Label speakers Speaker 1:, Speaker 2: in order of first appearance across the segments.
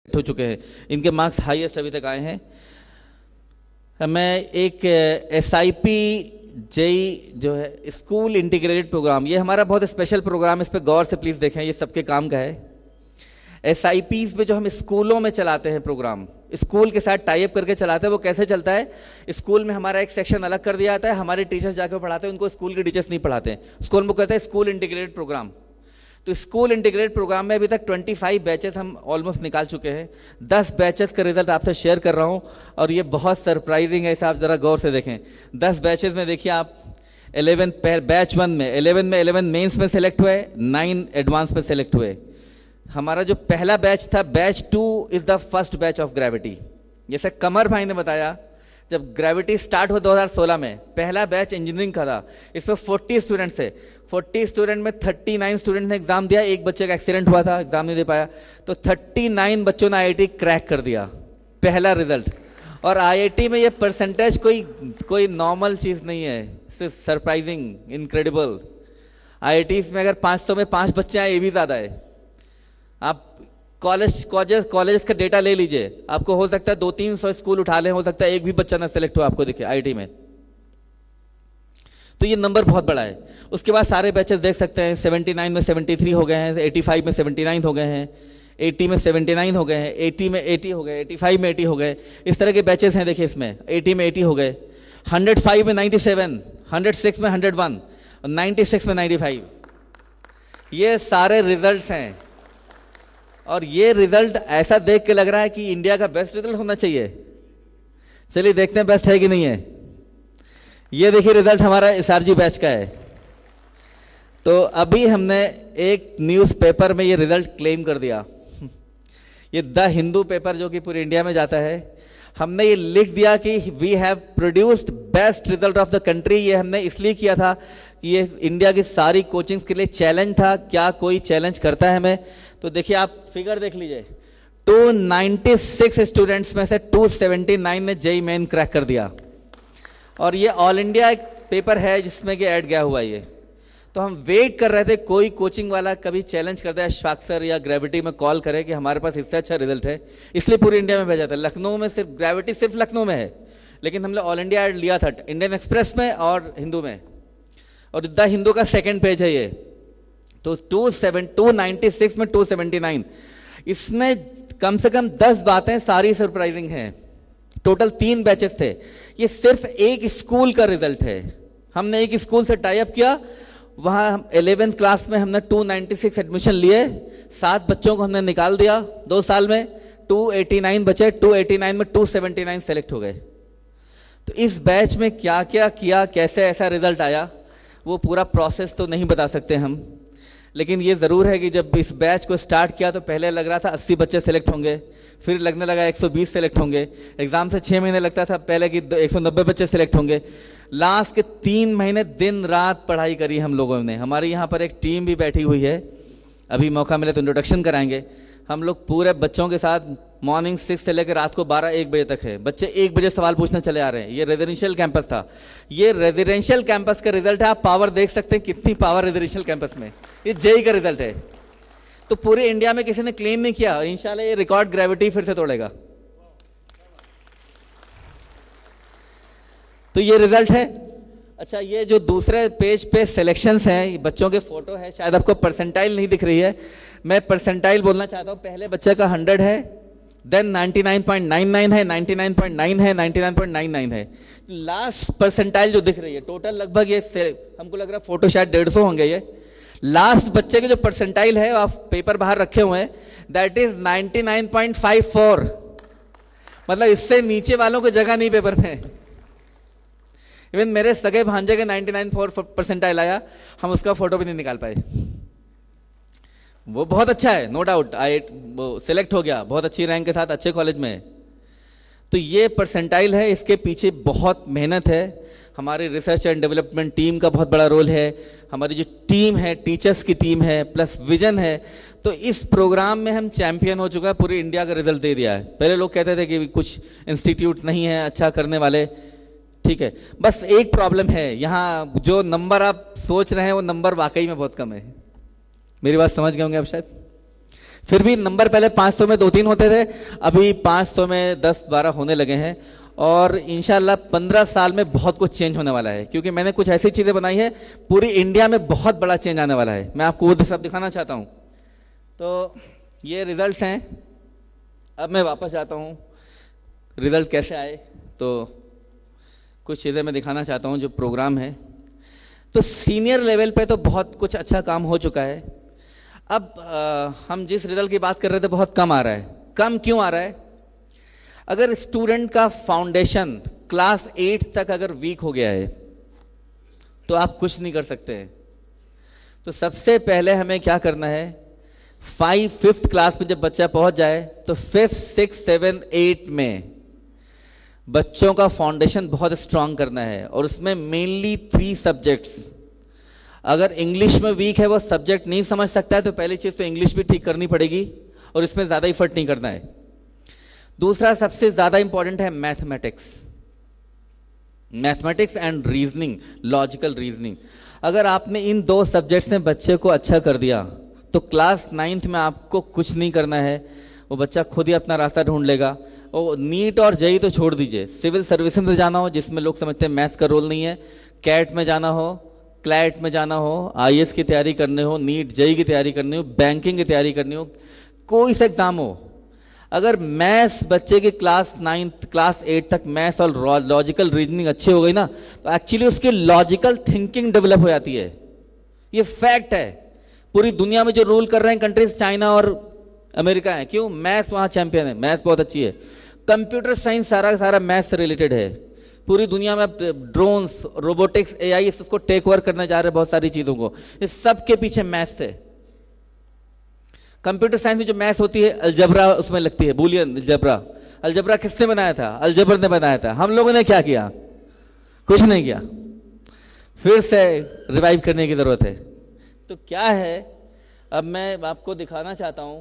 Speaker 1: हो चुके हैं, इनके मार्क्स हाईएस्ट अभी तक आए हैं। मैं एक SIP जेई जो है स्कूल इंटीग्रेटेड प्रोग्राम, ये हमारा बहुत स्पेशल प्रोग्राम, इस पे गौर से प्लीज देखें, ये सबके काम का है। SIPs पे जो हम स्कूलों में चलाते हैं प्रोग्राम, स्कूल के साथ टाई अप करके चलाते हैं, वो कैसे चलता है, स्कूल में हमारा एक सेक्शन अलग कर दिया जाता है, हमारे टीचर्स जाकर पढ़ाते हैं, उनको स्कूल के टीचर्स नहीं पढ़ाते हैं, स्कूल में कहते हैं स्कूल इंटीग्रेटेड प्रोग्राम। तो स्कूल इंटीग्रेटेड प्रोग्राम में अभी तक 25 बैचेस हम ऑलमोस्ट निकाल चुके हैं। 10 बैचेस का रिजल्ट आपसे शेयर कर रहा हूं और ये बहुत सरप्राइजिंग है, इसे आप जरा गौर से देखें। 10 बैचेस में देखिए आप, 11 बैच 1 में 11 मेंस में सेलेक्ट हुए, 9 एडवांस में सेलेक्ट हुए। हमारा जो पहला बैच था, batch 2 is the first batch of gravity. जैसे कमर भाई ने बताया, जब ग्रेविटी स्टार्ट हुआ 2016 में, पहला बैच इंजीनियरिंग का था, इसमें 40 स्टूडेंट्स थे। 40 स्टूडेंट में 39 स्टूडेंट ने एग्जाम दिया, एक बच्चे का एक्सीडेंट हुआ था, एग्जाम नहीं दे पाया, तो 39 बच्चों ने IIT क्रैक कर दिया, पहला रिजल्ट। और IIT में ये परसेंटेज कोई नॉर्मल चीज नहीं है, सिर्फ सरप्राइजिंग, इनक्रेडिबल। IITs में अगर 500 में 5 बच्चे आए, ये भी ज्यादा है। आप कॉलेज का डेटा ले लीजिए, आपको हो सकता है 200-300 स्कूल उठा लें, हो सकता है एक भी बच्चा ना सेलेक्ट हो, आपको दिखे IIT में। तो ये नंबर बहुत बड़ा है। उसके बाद सारे बैचेस देख सकते हैं, 79 में 73 हो गए हैं, 85 में 79 हो गए हैं, 80 में 79 हो गए हैं, 80 में 80 हो गए, 85 में 80 हो गए, इस तरह के बैचेस हैं। देखिए इसमें 80 में 80 हो गए, 105 में 97, 106 में 101 और 96 में 95। ये सारे रिजल्ट्स हैं और ये रिजल्ट ऐसा देख के लग रहा है कि इंडिया का बेस्ट रिजल्ट होना चाहिए। चलिए देखते हैं बेस्ट है कि नहीं है। ये देखिए रिजल्ट हमारा SRG बैच का है। तो अभी हमने एक न्यूज़पेपर में ये रिजल्ट क्लेम कर दिया। ये द हिंदू पेपर जो कि पूरे इंडिया में जाता है, हमने ये लिख दिया कि we have produced best result of the country. ये हमने इसलिए किया था कि ये इंडिया की सारी कोचिंग्स के लिए चैलेंज था, क्या कोई चैलेंज करता है हमें। तो देखिए आप फिगर देख लीजिए, 296 स्टूडेंट्स में से 279 ने जेई मेन क्रैक कर दिया। और ये ऑल इंडिया एक पेपर है जिसमें कि ऐड गया हुआ ये। तो हम वेट कर रहे थे कोई कोचिंग वाला कभी चैलेंज करता है, श्वाक्सर या ग्रेविटी में कॉल करे कि हमारे पास इससे अच्छा रिजल्ट है, इसलिए पूरी इंडिया में भेजा था। लखनऊ में सिर्फ ग्रेविटी सिर्फ लखनऊ में है, लेकिन हमने ऑल इंडिया ऐड लिया था इंडियन एक्सप्रेस में और हिंदू में, और द हिंदू का सेकेंड पेज है ये। तो 296 में 279, इसमें कम से कम 10 बातें सारी सरप्राइजिंग हैं। टोटल 3 बैचेस थे, ये सिर्फ एक स्कूल का रिजल्ट है। हमने एक स्कूल से टाई अप किया, वहां 11th क्लास में हमने 296 एडमिशन लिए, 7 बच्चों को हमने निकाल दिया 2 साल में, 289 बचे, 289 में 279 सेलेक्ट हो गए। तो इस बैच में क्या क्या किया, कैसे ऐसा रिजल्ट आया, वो पूरा प्रोसेस तो नहीं बता सकते हम, लेकिन ये ज़रूर है कि जब इस बैच को स्टार्ट किया तो पहले लग रहा था 80 बच्चे सेलेक्ट होंगे, फिर लगने लगा 120 सेलेक्ट होंगे, एग्जाम से 6 महीने लगता था पहले कि 190 बच्चे सेलेक्ट होंगे। लास्ट के 3 महीने दिन रात पढ़ाई करी हम लोगों ने। हमारी यहाँ पर एक टीम भी बैठी हुई है, अभी मौका मिले तो इंट्रोडक्शन कराएंगे। हम लोग पूरे बच्चों के साथ मॉर्निंग 6 से लेकर रात को 12-1 बजे तक है। बच्चे 1 बजे सवाल पूछने चले आ रहे हैं। ये रेजिडेंशियल कैंपस था, ये रेजिडेंशियल कैंपस का रिजल्ट है। आप पावर देख सकते हैं, कितनी पावर रेजिडेंशियल कैंपस में। ये जेई का रिजल्ट है। तो पूरे इंडिया में किसी ने क्लेम नहीं किया, और इंशाल्लाह ये रिकॉर्ड ग्रेविटी फिर से तोड़ेगा। तो ये रिजल्ट है। अच्छा, ये जो दूसरे पेज पे सिलेक्शंस हैं, बच्चों के फोटो है, शायद आपको परसेंटाइल नहीं दिख रही है, मैं परसेंटाइल बोलना चाहता हूं। पहले बच्चे का 100 है, देन 99.99 है, 99.9 है, 99.99 है। लास्ट परसेंटाइल जो दिख रही है, टोटल लगभग ये हमको लग रहा है फोटो शायद 150 होंगे। ये लास्ट बच्चे के जो परसेंटाइल है, आप पेपर बाहर रखे हुए हैं, दैट इज 99.54। मतलब इससे नीचे वालों को जगह नहीं पेपर में। इवन मेरे सगे भांजे के 99.4 परसेंटाइल आया, हम उसका फोटो भी नहीं निकाल पाए। वो बहुत अच्छा है, नो डाउट, वो सिलेक्ट हो गया बहुत अच्छी रैंक के साथ, अच्छे कॉलेज में। तो ये परसेंटाइल है, इसके पीछे बहुत मेहनत है। हमारी रिसर्च एंड डेवलपमेंट टीम का बहुत बड़ा रोल है। हमारी जो टीम है, टीचर्स की टीम है, प्लस विजन है। तो इस प्रोग्राम में हम चैंपियन हो चुका है, पूरी इंडिया का रिजल्ट दे दिया है। पहले लोग कहते थे कि कुछ इंस्टीट्यूट नहीं है अच्छा करने वाले, ठीक है, बस एक प्रॉब्लम है, यहाँ जो नंबर आप सोच रहे हैं वो नंबर वाकई में बहुत कम है। मेरी बात समझ गए होंगे आप शायद। फिर भी नंबर पहले 500 में 2-3 होते थे, अभी 500 में 10-12 होने लगे हैं। और इंशाल्लाह 15 साल में बहुत कुछ चेंज होने वाला है, क्योंकि मैंने कुछ ऐसी चीज़ें बनाई है, पूरी इंडिया में बहुत बड़ा चेंज आने वाला है। मैं आपको वो सब दिखाना चाहता हूँ। तो ये रिजल्ट्स हैं। अब मैं वापस जाता हूँ, रिजल्ट कैसे आए, तो कुछ चीज़ें मैं दिखाना चाहता हूँ जो प्रोग्राम है। तो सीनियर लेवल पे तो बहुत कुछ अच्छा काम हो चुका है। अब हम जिस रिजल्ट की बात कर रहे थे बहुत कम आ रहा है। कम क्यों आ रहा है? अगर स्टूडेंट का फाउंडेशन क्लास 8 तक अगर वीक हो गया है तो आप कुछ नहीं कर सकते हैं। तो सबसे पहले हमें क्या करना है, 5th क्लास में जब बच्चा पहुंच जाए तो 5th, 6th, 7th, 8 में बच्चों का फाउंडेशन बहुत स्ट्रांग करना है, और उसमें मेनली 3 सब्जेक्ट्स। अगर इंग्लिश में वीक है, वो सब्जेक्ट नहीं समझ सकता है, तो पहली चीज तो इंग्लिश भी ठीक करनी पड़ेगी और इसमें ज्यादा इफर्ट नहीं करना है। दूसरा सबसे ज्यादा इंपॉर्टेंट है mathematics, mathematics and reasoning, logical reasoning. अगर आपने इन 2 सब्जेक्ट्स में बच्चे को अच्छा कर दिया तो क्लास 9th में आपको कुछ नहीं करना है, वो बच्चा खुद ही अपना रास्ता ढूंढ लेगा। और नीट और जेई तो छोड़ दीजिए, सिविल सर्विसेज में जाना हो जिसमें लोग समझते हैं मैथ्स का रोल नहीं है, कैट में जाना हो, क्लैट में जाना हो, आईएएस की तैयारी करनी हो, नीट जेई की तैयारी करनी हो, बैंकिंग की तैयारी करनी हो, कोई सा एग्जाम हो, अगर मैथ्स बच्चे की क्लास 9th, क्लास 8 तक मैथ्स और लॉजिकल रीजनिंग अच्छी हो गई ना, तो एक्चुअली उसकी लॉजिकल थिंकिंग डेवलप हो जाती है। ये फैक्ट है। पूरी दुनिया में जो रूल कर रहे हैं कंट्रीज, चाइना और अमेरिका है, क्यों? मैथ्स वहां चैंपियन है, मैथ्स बहुत अच्छी है। कंप्यूटर साइंस सारा मैथ्स से रिलेटेड है। पूरी दुनिया में ड्रोन्स, रोबोटिक्स, एआई इसको टेक ओवर करने जा रहे हैं, बहुत सारी चीजों को, इस सब के पीछे मैथ्स है। कंप्यूटर साइंस में जो मैथ्स होती है, अलजबरा उसमें लगती है, बूलियन अलजबरा। अलजबरा किसने बनाया था? अलजबर ने बनाया था। हम लोगों ने क्या किया? कुछ नहीं किया। फिर से रिवाइव करने की जरूरत है। तो क्या है, अब मैं आपको दिखाना चाहता हूं।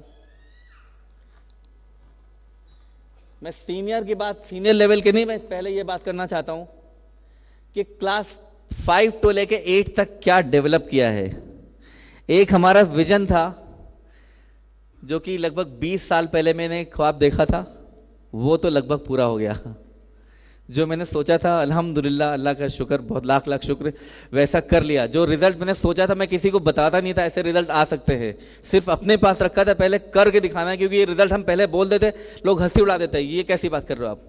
Speaker 1: मैं सीनियर की बात, सीनियर लेवल के नहीं, मैं पहले ये बात करना चाहता हूं कि क्लास 5 to लेके 8 तक क्या डेवलप किया है। एक हमारा विजन था जो कि लगभग 20 साल पहले मैंने ख्वाब देखा था, वो तो लगभग पूरा हो गया। जो मैंने सोचा था, अल्हम्दुलिल्लाह, अल्लाह का शुक्र, बहुत लाख लाख शुक्र, वैसा कर लिया। जो रिजल्ट मैंने सोचा था, मैं किसी को बताता नहीं था ऐसे रिजल्ट आ सकते हैं, सिर्फ अपने पास रखा था, पहले करके दिखाना है, क्योंकि ये रिजल्ट हम पहले बोल देते, लोग हंसी उड़ा देते हैं, ये कैसी बात कर रहे हो आप।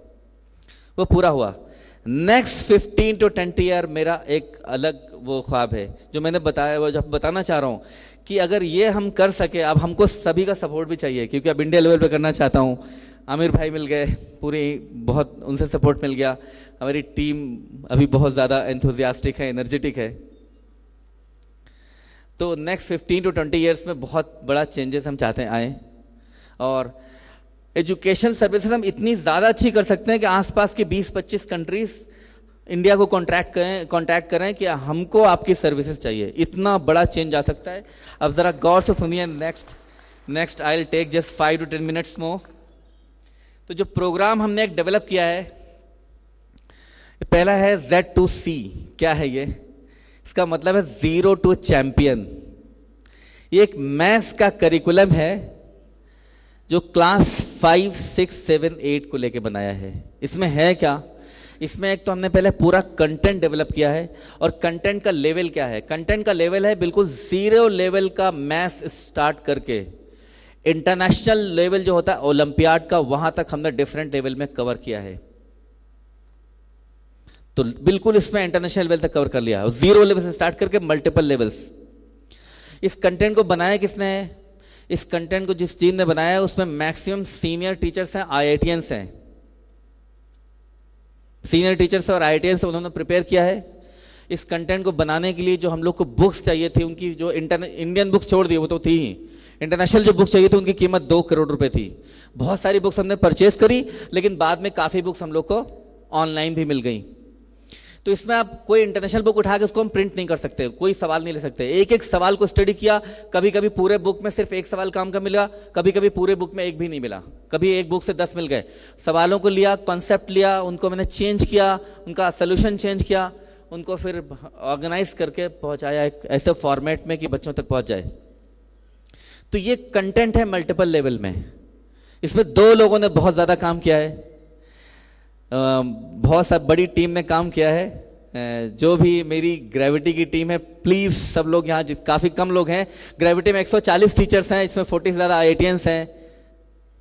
Speaker 1: वो पूरा हुआ। नेक्स्ट 15 to 20 ईयर मेरा एक अलग वो ख्वाब है जो मैंने बताया, वो जब बताना चाह रहा हूँ कि अगर ये हम कर सके, अब हमको सभी का सपोर्ट भी चाहिए, क्योंकि अब इंडिया लेवल पे करना चाहता हूँ। आमिर भाई मिल गए, पूरी बहुत उनसे सपोर्ट मिल गया। हमारी टीम अभी बहुत ज़्यादा एंथुजियास्टिक है, एनर्जेटिक है। तो नेक्स्ट 15 to 20 ईयर्स में बहुत बड़ा चेंजेस हम चाहते हैं आए, और एजुकेशन सर्विसेज हम इतनी ज़्यादा अच्छी कर सकते हैं कि आसपास के 20-25 कंट्रीज इंडिया को कॉन्टैक्ट करें कि हमको आपकी सर्विसेज चाहिए। इतना बड़ा चेंज आ सकता है। अब ज़रा गौर से सुनिए। Next I will take just 5 to 10 minutes more. तो जो प्रोग्राम हमने एक डेवलप किया है, पहला है Z2C। क्या है ये? इसका मतलब है जीरो टू चैंपियन। ये एक मैथ्स का करिकुलम है जो क्लास 5, 6, 7, 8 को लेके बनाया है। इसमें है क्या? इसमें एक तो हमने पहले पूरा कंटेंट डेवलप किया है, और कंटेंट का लेवल क्या है? कंटेंट का लेवल है बिल्कुल 0 लेवल का मैथ्स स्टार्ट करके इंटरनेशनल लेवल जो होता है ओलंपियाड का, वहां तक हमने डिफरेंट लेवल में कवर किया है। तो बिल्कुल इसमें इंटरनेशनल लेवल तक कवर कर लिया, 0 लेवल से स्टार्ट करके मल्टीपल लेवल्स। इस कंटेंट को बनाया किसने है? इस कंटेंट को जिस टीम ने बनाया है उसमें मैक्सिमम सीनियर टीचर्स हैं, IITians हैं। सीनियर टीचर्स और IITians उन्होंने प्रिपेयर किया है। इस कंटेंट को बनाने के लिए जो हम लोग को बुक्स चाहिए थी, उनकी जो इंडियन बुक्स छोड़ दी, वो तो थी ही, इंटरनेशनल जो बुक्स चाहिए थी उनकी कीमत 2 करोड़ रुपए थी। बहुत सारी बुक्स हमने परचेज करी, लेकिन बाद में काफ़ी बुक्स हम लोग को ऑनलाइन भी मिल गई। तो इसमें आप कोई इंटरनेशनल बुक उठा के उसको हम प्रिंट नहीं कर सकते, कोई सवाल नहीं ले सकते। एक एक सवाल को स्टडी किया, कभी कभी पूरे बुक में सिर्फ एक सवाल काम का मिला, कभी कभी पूरे बुक में एक भी नहीं मिला, कभी एक बुक से 10 मिल गए। सवालों को लिया, कॉन्सेप्ट लिया, उनको मैंने चेंज किया, उनका सोल्यूशन चेंज किया, उनको फिर ऑर्गेनाइज करके पहुंचाया एक ऐसे फॉर्मेट में कि बच्चों तक पहुंच जाए। तो ये कंटेंट है मल्टीपल लेवल में। इसमें 2 लोगों ने बहुत ज़्यादा काम किया है, बहुत सब बड़ी टीम ने काम किया है। जो भी मेरी ग्रेविटी की टीम है, प्लीज़ सब लोग यहाँ, काफ़ी कम लोग हैं ग्रेविटी में, 140 टीचर्स हैं, इसमें 40 से ज़्यादा IITians हैं।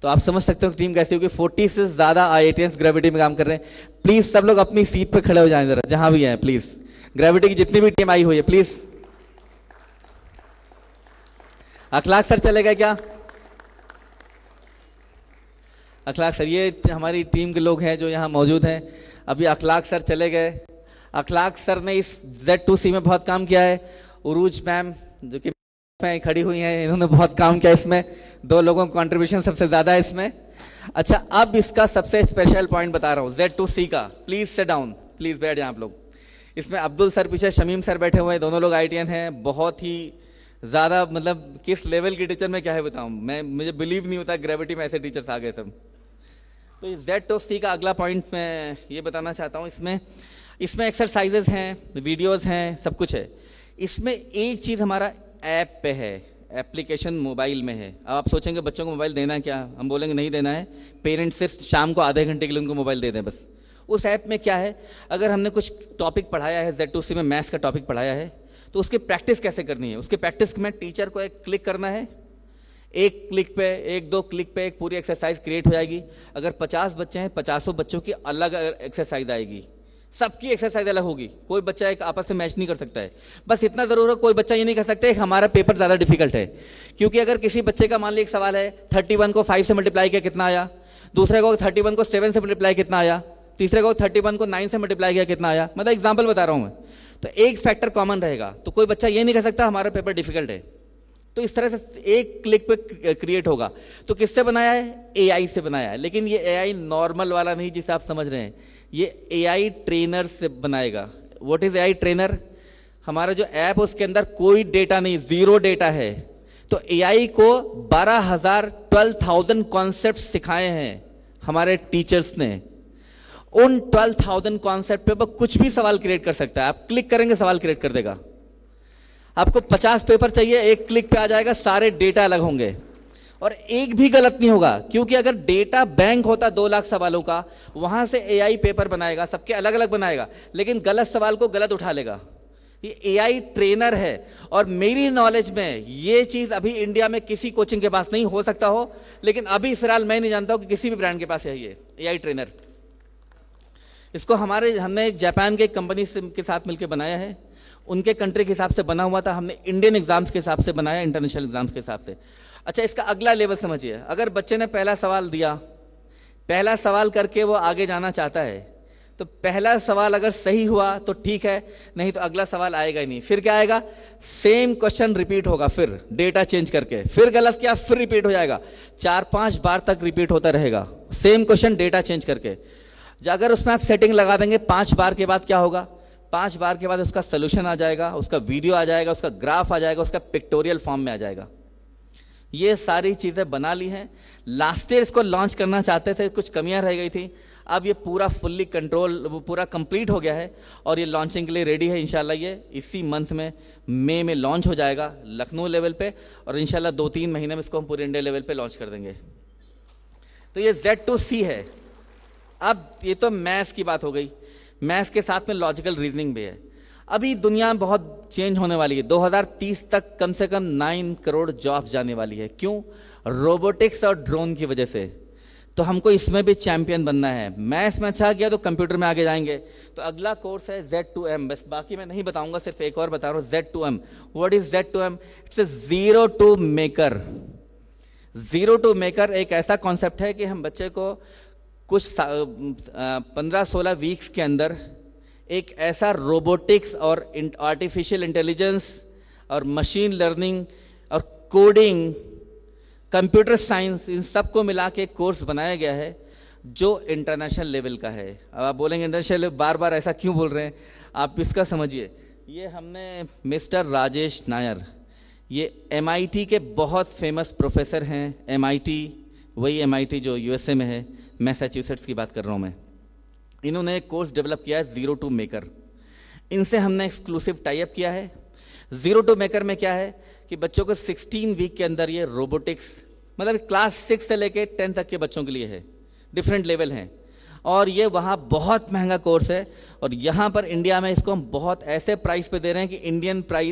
Speaker 1: तो आप समझ सकते हो टीम कैसी होगी। 40 से ज़्यादा IITians ग्रेविटी में काम कर रहे हैं। प्लीज़ सब लोग अपनी सीट पे खड़े हो जाएं ज़रा, जहाँ भी हैं प्लीज़। ग्रेविटी की जितनी भी टीम आई हुई है प्लीज़। अखलाक सर चले गए क्या? अखलाक सर, ये हमारी टीम के लोग हैं जो यहाँ मौजूद हैं। अभी अखलाक सर चले गए। अखलाक सर ने इस Z2C में बहुत काम किया है। उरूज मैम जो कि खड़ी हुई हैं, इन्होंने बहुत काम किया इसमें। 2 लोगों का कंट्रीब्यूशन सबसे ज़्यादा है इसमें। अच्छा, अब इसका सबसे स्पेशल पॉइंट बता रहा हूँ Z2C का। प्लीज़ सिट डाउन, प्लीज़ बैठ जाएं आप लोग। इसमें अब्दुल सर पीछे, शमीम सर बैठे हुए हैं, दोनों लोग IITian हैं। बहुत ही ज़्यादा, मतलब किस लेवल के टीचर मैं क्या है बताऊँ, मुझे बिलीव नहीं होता ग्रेविटी में ऐसे टीचर्स आ गए सब। तो Z2C का अगला पॉइंट मैं ये बताना चाहता हूँ। इसमें एक्सरसाइजेज हैं, वीडियोस हैं, सब कुछ है। इसमें एक चीज़ हमारा ऐप पे है, एप्लीकेशन मोबाइल में है। अब आप सोचेंगे बच्चों को मोबाइल देना है क्या? हम बोलेंगे नहीं देना है। पेरेंट्स सिर्फ शाम को आधे घंटे के लिए उनको मोबाइल दे दें बस। उस ऐप में क्या है, अगर हमने कुछ टॉपिक पढ़ाया है, Z2C में मैथ्स का टॉपिक पढ़ाया है, तो उसकी प्रैक्टिस कैसे करनी है? उसकी प्रैक्टिस में टीचर को एक क्लिक करना है, एक क्लिक पे, 1-2 क्लिक पे एक पूरी एक्सरसाइज क्रिएट हो जाएगी। अगर 50 बच्चे हैं, 50 बच्चों की अलग एक्सरसाइज आएगी, सबकी एक्सरसाइज अलग होगी। कोई बच्चा एक आपस में मैच नहीं कर सकता है। बस इतना जरूर है, कोई बच्चा ये नहीं कर सकता है कि हमारा पेपर ज़्यादा डिफिकल्ट है। क्योंकि अगर किसी बच्चे का मान लीजिए एक सवाल है, 31 को 5 से मल्टीप्लाई किया कितना आया, दूसरे को 31 को 7 से मल्टीप्लाई कितना आया, तीसरे को 31 को 9 से मल्टीप्लाई किया कितना आया, मतलब एग्जाम्पल बता रहा हूँ मैं। तो एक फैक्टर कॉमन रहेगा, तो कोई बच्चा ये नहीं कर सकता हमारा पेपर डिफिकल्ट है। तो इस तरह से एक क्लिक पे क्रिएट होगा। तो किससे बनाया है? AI से बनाया है। लेकिन ये AI नॉर्मल वाला नहीं जिसे आप समझ रहे हैं, ये AI ट्रेनर से बनाएगा। What is AI trainer? हमारा जो ऐप उसके अंदर कोई डेटा नहीं, 0 डेटा है। तो AI को 12,000 कॉन्सेप्ट सिखाए हैं हमारे टीचर्स ने। उन 12,000 कॉन्सेप्ट पे वो कुछ भी सवाल क्रिएट कर सकता है। आप क्लिक करेंगे सवाल क्रिएट कर देगा। आपको 50 पेपर चाहिए, एक क्लिक पे आ जाएगा, सारे डेटा अलग होंगे और एक भी गलत नहीं होगा। क्योंकि अगर डेटा बैंक होता 2 लाख सवालों का, वहां से AI पेपर बनाएगा, सबके अलग अलग बनाएगा, लेकिन गलत सवाल को गलत उठा लेगा। ये AI ट्रेनर है। और मेरी नॉलेज में ये चीज अभी इंडिया में किसी कोचिंग के पास नहीं, हो सकता हो, लेकिन अभी फिलहाल मैं नहीं जानता हूं कि किसी भी ब्रांड के पास है ये AI ट्रेनर। इसको हमने एक जापान के कंपनी के साथ मिलकर बनाया है। उनके कंट्री के हिसाब से बना हुआ था, हमने इंडियन एग्जाम्स के हिसाब से बनाया, इंटरनेशनल एग्जाम्स के हिसाब से। अच्छा, इसका अगला लेवल समझिए। अगर बच्चे ने पहला सवाल दिया, पहला सवाल करके वो आगे जाना चाहता है, तो पहला सवाल अगर सही हुआ तो ठीक है, नहीं तो अगला सवाल आएगा ही नहीं। फिर क्या आएगा? सेम क्वेश्चन रिपीट होगा, फिर डेटा चेंज करके, फिर गलत किया फिर रिपीट हो जाएगा, 4-5 बार तक रिपीट होता रहेगा, सेम क्वेश्चन डेटा चेंज करके। अगर उसमें आप सेटिंग लगा देंगे, 5 बार के बाद क्या होगा? 5 बार के बाद उसका सोल्यूशन आ जाएगा, उसका वीडियो आ जाएगा, उसका ग्राफ आ जाएगा, उसका पिक्टोरियल फॉर्म में आ जाएगा। ये सारी चीज़ें बना ली हैं। लास्ट ईयर इसको लॉन्च करना चाहते थे, कुछ कमियां रह गई थी। अब ये पूरा फुल्ली पूरा कंप्लीट हो गया है और ये लॉन्चिंग के लिए रेडी है। इंशाल्लाह ये इसी मंथ में, मई में लॉन्च हो जाएगा लखनऊ लेवल पे, और इंशाल्लाह 2-3 महीने में इसको हम पूरे इंडिया लेवल पे लॉन्च कर देंगे। तो ये Z2C है। अब ये तो मैथ्स की बात हो गई, मैथ्स के साथ में लॉजिकल रीजनिंग भी है। अभी दुनिया बहुत चेंज होने वाली है। 2030 तक कम से कम 9 करोड़ जॉब जाने वाली है। क्यों? रोबोटिक्स और ड्रोन की वजह से। तो हमको इसमें भी चैंपियन बनना है। मैथ्स में अच्छा किया तो कंप्यूटर में आगे जाएंगे। तो अगला कोर्स है Z2M। बस बाकी मैं नहीं बताऊंगा, सिर्फ एक और बता रहा हूँ, Z2M। What is Z2M? It's zero to maker. Zero to maker एक ऐसा कॉन्सेप्ट है कि हम बच्चे को कुछ 15-16 वीक्स के अंदर एक ऐसा रोबोटिक्स और आर्टिफिशियल इंटेलिजेंस और मशीन लर्निंग और कोडिंग, कंप्यूटर साइंस, इन सब को मिला के कोर्स बनाया गया है जो इंटरनेशनल लेवल का है। अब आप बोलेंगे इंटरनेशनल, बार बार ऐसा क्यों बोल रहे हैं? आप इसका समझिए। ये हमने मिस्टर राजेश नायर, ये MIT के बहुत फेमस प्रोफेसर हैं। MIT, वही MIT जो USA में है, मैसाचुसेट्स की बात कर रहा हूँ मैं। इन्होंने एक कोर्स डेवलप किया है जीरो टू मेकर। इनसे हमने एक्सक्लूसिव टाई अप किया है। जीरो टू मेकर में क्या है कि बच्चों को 16 वीक के अंदर ये रोबोटिक्स, मतलब क्लास 6 से लेके 10 तक के बच्चों के लिए है, डिफरेंट लेवल हैं, और ये वहाँ बहुत महंगा कोर्स है, और यहाँ पर इंडिया में इसको हम बहुत ऐसे प्राइस पे दे रहे हैं कि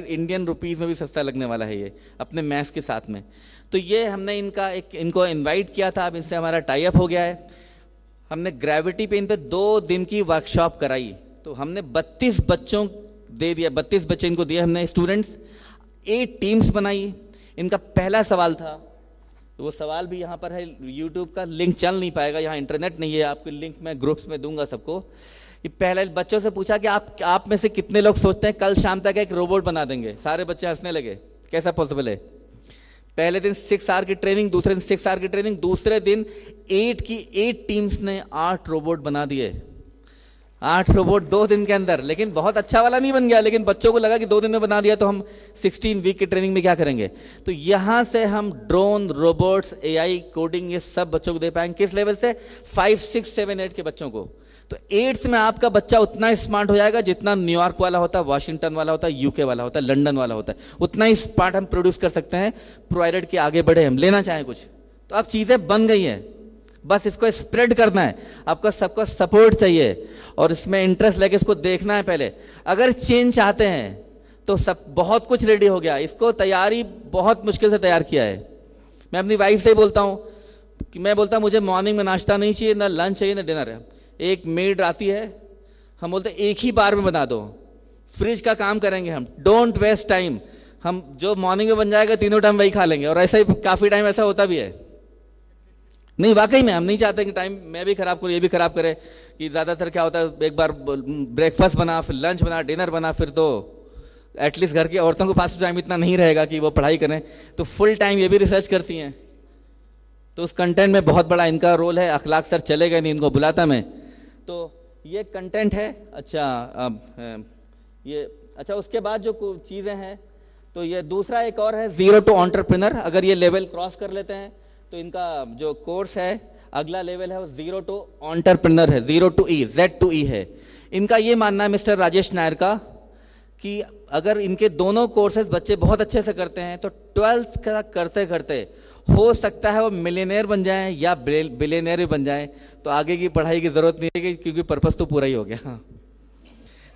Speaker 1: इंडियन रुपीज़ में भी सस्ता लगने वाला है ये, अपने मैथ्स के साथ में। तो ये हमने इनको इनवाइट किया था, अब इनसे हमारा टाई अप हो गया है। हमने ग्रेविटी पे इन पे 2 दिन की वर्कशॉप कराई, तो हमने 32 बच्चों दे दिया, 32 बच्चे इनको दिए हमने स्टूडेंट्स, 8 टीम्स बनाई। इनका पहला सवाल था, वो सवाल भी यहाँ पर है, यूट्यूब का लिंक चल नहीं पाएगा, यहाँ इंटरनेट नहीं है, आपको लिंक मैं ग्रुप्स में दूंगा सबको। ये पहले बच्चों से पूछा कि आप में से कितने लोग सोचते हैं कल शाम तक एक रोबोट बना देंगे? सारे बच्चे हंसने लगे, कैसा पॉसिबल है? पहले दिन 6 आवर की ट्रेनिंग, दूसरे दिन 6 आवर की ट्रेनिंग, दूसरे दिन 8 टीम्स ने 8 रोबोट बना दिए, 8 रोबोट 2 दिन के अंदर। लेकिन बहुत अच्छा वाला नहीं बन गया, लेकिन बच्चों को लगा कि 2 दिन में बना दिया तो हम 16 वीक की ट्रेनिंग में क्या करेंगे। तो यहां से हम ड्रोन, रोबोट्स, एआई, कोडिंग, ये सब बच्चों को दे पाएंगे। किस लेवल से? 5, 6, 7, 8 के बच्चों को। तो 8th में आपका बच्चा उतना स्मार्ट हो जाएगा जितना न्यूयॉर्क वाला होता है, वाशिंगटन वाला होता है, यूके वाला होता है, लंदन वाला होता है, उतना ही स्मार्ट हम प्रोड्यूस कर सकते हैं, प्रोवाइडेड कि आगे बढ़े, हम लेना चाहें कुछ। तो अब चीजें बन गई हैं, बस इसको स्प्रेड करना है, आपका सबका सपोर्ट चाहिए, और इसमें इंटरेस्ट लेके इसको देखना है। पहले अगर चेंज चाहते हैं तो सब बहुत कुछ रेडी हो गया, इसको तैयारी बहुत मुश्किल से तैयार किया है। मैं अपनी वाइफ से ही बोलता हूँ कि मैं बोलता हूँ मुझे मॉर्निंग में नाश्ता नहीं चाहिए, ना लंच चाहिए, ना डिनर है। एक मेड आती है, हम बोलते हैं एक ही बार में बना दो, फ्रिज का काम करेंगे हम, डोंट वेस्ट टाइम, हम जो मॉर्निंग में बन जाएगा तीनों टाइम वही खा लेंगे। और ऐसा ही काफ़ी टाइम ऐसा होता भी है। नहीं, वाकई में हम नहीं चाहते कि टाइम मैं भी खराब करूँ, ये भी खराब करे। कि ज़्यादातर क्या होता है, एक बार ब्रेकफास्ट बना, फिर लंच बना, डिनर बना, फिर तो एटलीस्ट घर की औरतों के पास टाइम इतना नहीं रहेगा कि वो पढ़ाई करें, तो फुल टाइम ये भी रिसर्च करती हैं। तो उस कंटेंट में बहुत बड़ा इनका रोल है। अखलाक सर चले गए, नहीं इनको बुलाता मैं। तो ये कंटेंट है। अच्छा उसके बाद जो चीज़ें हैं, तो ये दूसरा एक और है, 0 to एंटरप्रेन्योर। अगर ये लेवल क्रॉस कर लेते हैं तो इनका जो कोर्स है, अगला लेवल है वो 0 to एंटरप्रेन्योर है, 0 to E, Z2E है। इनका ये मानना है मिस्टर राजेश नायर का कि अगर इनके दोनों कोर्सेज बच्चे बहुत अच्छे से करते हैं तो 12th का करते करते हो सकता है वो मिलियनेयर बन जाएं या बिलियनेयर भी बन जाएं, तो आगे की पढ़ाई की जरूरत नहीं है क्योंकि पर्पस तो पूरा ही हो गया।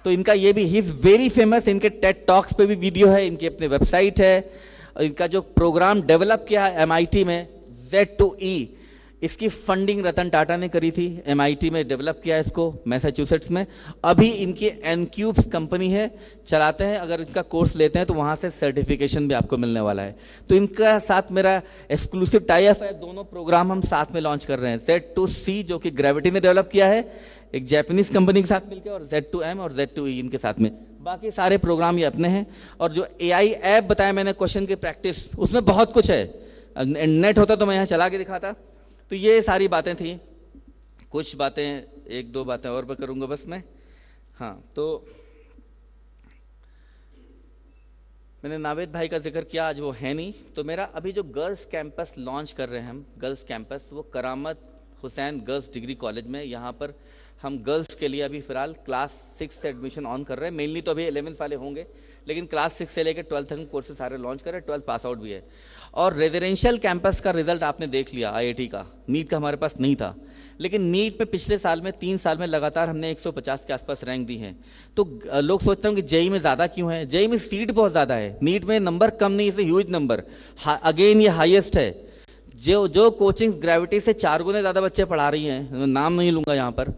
Speaker 1: तो इनका ये भी, ही इज वेरी फेमस, इनके टेड टॉक्स पे भी वीडियो है, इनकी अपनी वेबसाइट है। इनका जो प्रोग्राम डेवलप किया है MIT में, Z2E, इसकी फंडिंग रतन टाटा ने करी थी, MIT में डेवलप किया है इसको, मैसाचुसेट्स में। अभी इनकी N-Cubes कंपनी है, चलाते हैं। अगर इनका कोर्स लेते हैं तो वहाँ से सर्टिफिकेशन भी आपको मिलने वाला है। तो इनका साथ मेरा एक्सक्लूसिव टाई अप है, दोनों प्रोग्राम हम साथ में लॉन्च कर रहे हैं। Z2C जो कि ग्रेविटी ने डेवलप किया है एक जापानीज कंपनी के साथ मिलकर, और Z2M और Z2E इनके साथ में। बाकी सारे प्रोग्राम ये अपने हैं। और जो AI ऐप बताया मैंने, क्वेश्चन की प्रैक्टिस, उसमें बहुत कुछ है। नेट होता तो मैं यहाँ चला के दिखाता। तो ये सारी बातें थी, कुछ बातें, 1-2 बातें और मैं करूँगा बस मैं। हाँ, तो मैंने नावेद भाई का जिक्र किया, आज वो है नहीं। तो मेरा अभी जो गर्ल्स कैंपस लॉन्च कर रहे हैं हम, गर्ल्स कैंपस, वो करामत हुसैन गर्ल्स डिग्री कॉलेज में। यहाँ पर हम गर्ल्स के लिए अभी फ़िलहाल क्लास 6 से एडमिशन ऑन कर रहे हैं। मेनली तो अभी 11th वाले होंगे, लेकिन क्लास 6 से लेकर 12th तक कोर्सेज सारे लॉन्च कर रहे हैं। 12th पास आउट भी है। और रेजिडेंशियल कैंपस का रिजल्ट आपने देख लिया, IIT का। नीट का हमारे पास नहीं था, लेकिन नीट में पिछले साल में 3 साल में लगातार हमने 150 के आसपास रैंक दी है। तो लोग सोचते हैं कि जेई में ज़्यादा क्यों है, जेई में सीट बहुत ज़्यादा है, नीट में नंबर कम नहीं, इसे ह्यूज नंबर। अगेन ये हाईएस्ट है। जो कोचिंग ग्रेविटी से 4 गुने ज़्यादा बच्चे पढ़ा रही हैं, नाम नहीं लूँगा यहाँ पर,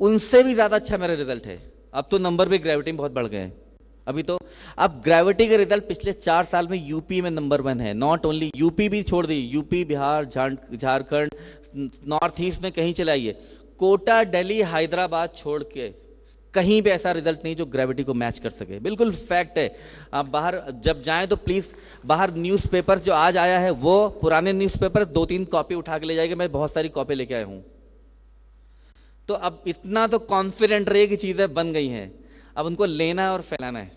Speaker 1: उनसे भी ज़्यादा अच्छा मेरा रिजल्ट है। अब तो नंबर भी ग्रेविटी में बहुत बढ़ गए हैं। अभी तो अब ग्रेविटी के रिजल्ट पिछले 4 साल में यूपी में नंबर 1 है। नॉट ओनली यूपी भी छोड़ दी, UP, Bihar, Jharkhand, north east में कहीं चलाइए, कोटा, दिल्ली, हैदराबाद छोड़ के कहीं भी ऐसा रिजल्ट नहीं जो ग्रेविटी को मैच कर सके। बिल्कुल फैक्ट है। आप बाहर जब जाएं तो प्लीज़ बाहर न्यूज़पेपर जो आज आया है, वो पुराने न्यूज़पेपर 2-3 कॉपी उठा के ले जाएंगे। मैं बहुत सारी कॉपी लेके आया हूँ। तो अब इतना तो कॉन्फिडेंट रहे कि चीज़ें बन गई हैं, अब उनको लेना है और फैलाना है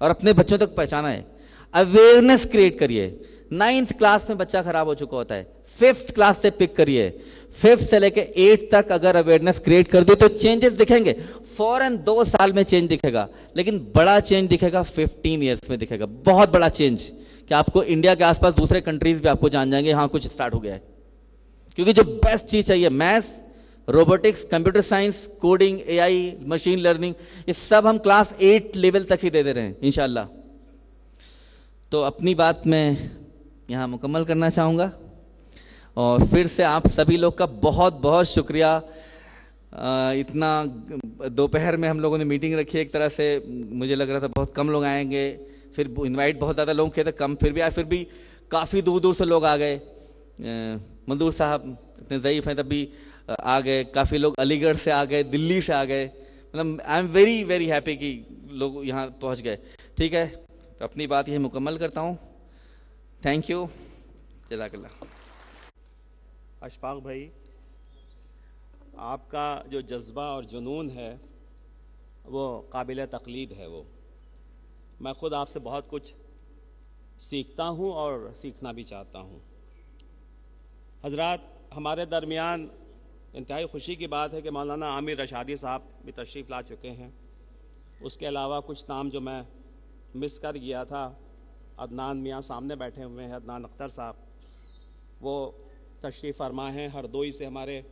Speaker 1: और अपने बच्चों तक पहुंचाना है। अवेयरनेस क्रिएट करिए। 9th क्लास में बच्चा खराब हो चुका होता है, 5th क्लास से पिक करिए, 5th से लेके 8th तक अगर अवेयरनेस क्रिएट कर दी तो चेंजेस दिखेंगे। फौरन 2 साल में चेंज दिखेगा, लेकिन बड़ा चेंज दिखेगा 15 ईयर्स में दिखेगा, बहुत बड़ा चेंज, कि आपको इंडिया के आसपास दूसरे कंट्रीज भी आपको जान जाएंगे हाँ कुछ स्टार्ट हो गया है। क्योंकि जो बेस्ट चीज चाहिए, maths, robotics, computer science, coding, AI, machine learning, ये सब हम क्लास 8 लेवल तक ही दे दे रहे हैं इंशाल्लाह। तो अपनी बात मैं यहाँ मुकम्मल करना चाहूँगा और फिर से आप सभी लोग का बहुत बहुत शुक्रिया। इतना दोपहर में हम लोगों ने मीटिंग रखी, एक तरह से मुझे लग रहा था बहुत कम लोग आएंगे, फिर इनवाइट बहुत ज़्यादा लोग किए थे, कम फिर भी आए, फिर भी काफ़ी दूर दूर से लोग आ गए। मंदूर साहब इतने ज़ईफ़ हैं तब भी आ गए, काफ़ी लोग अलीगढ़ से आ गए, दिल्ली से आ गए, मतलब I am very very happy कि लोग यहाँ पहुँच गए। ठीक है, तो अपनी बात यही मुकम्मल करता हूँ। थैंक यू, जज़ाकल्लाह।
Speaker 2: अशफाक भाई, आपका जो जज्बा और जुनून है वो काबिल तक़लीद है। वो मैं ख़ुद आपसे बहुत कुछ सीखता हूँ और सीखना भी चाहता हूँ। हज़रात, हमारे दरमियान इंतहाई खुशी की बात है कि मौलाना आमिर रशादी साहब भी तशरीफ़ ला चुके हैं। उसके अलावा कुछ नाम जो मैं मिस कर गया था, अदनान मियाँ सामने बैठे हुए हैं, अदनान अख्तर साहब, वो तशरीफ़ फरमा हैं। हरदोई से हमारे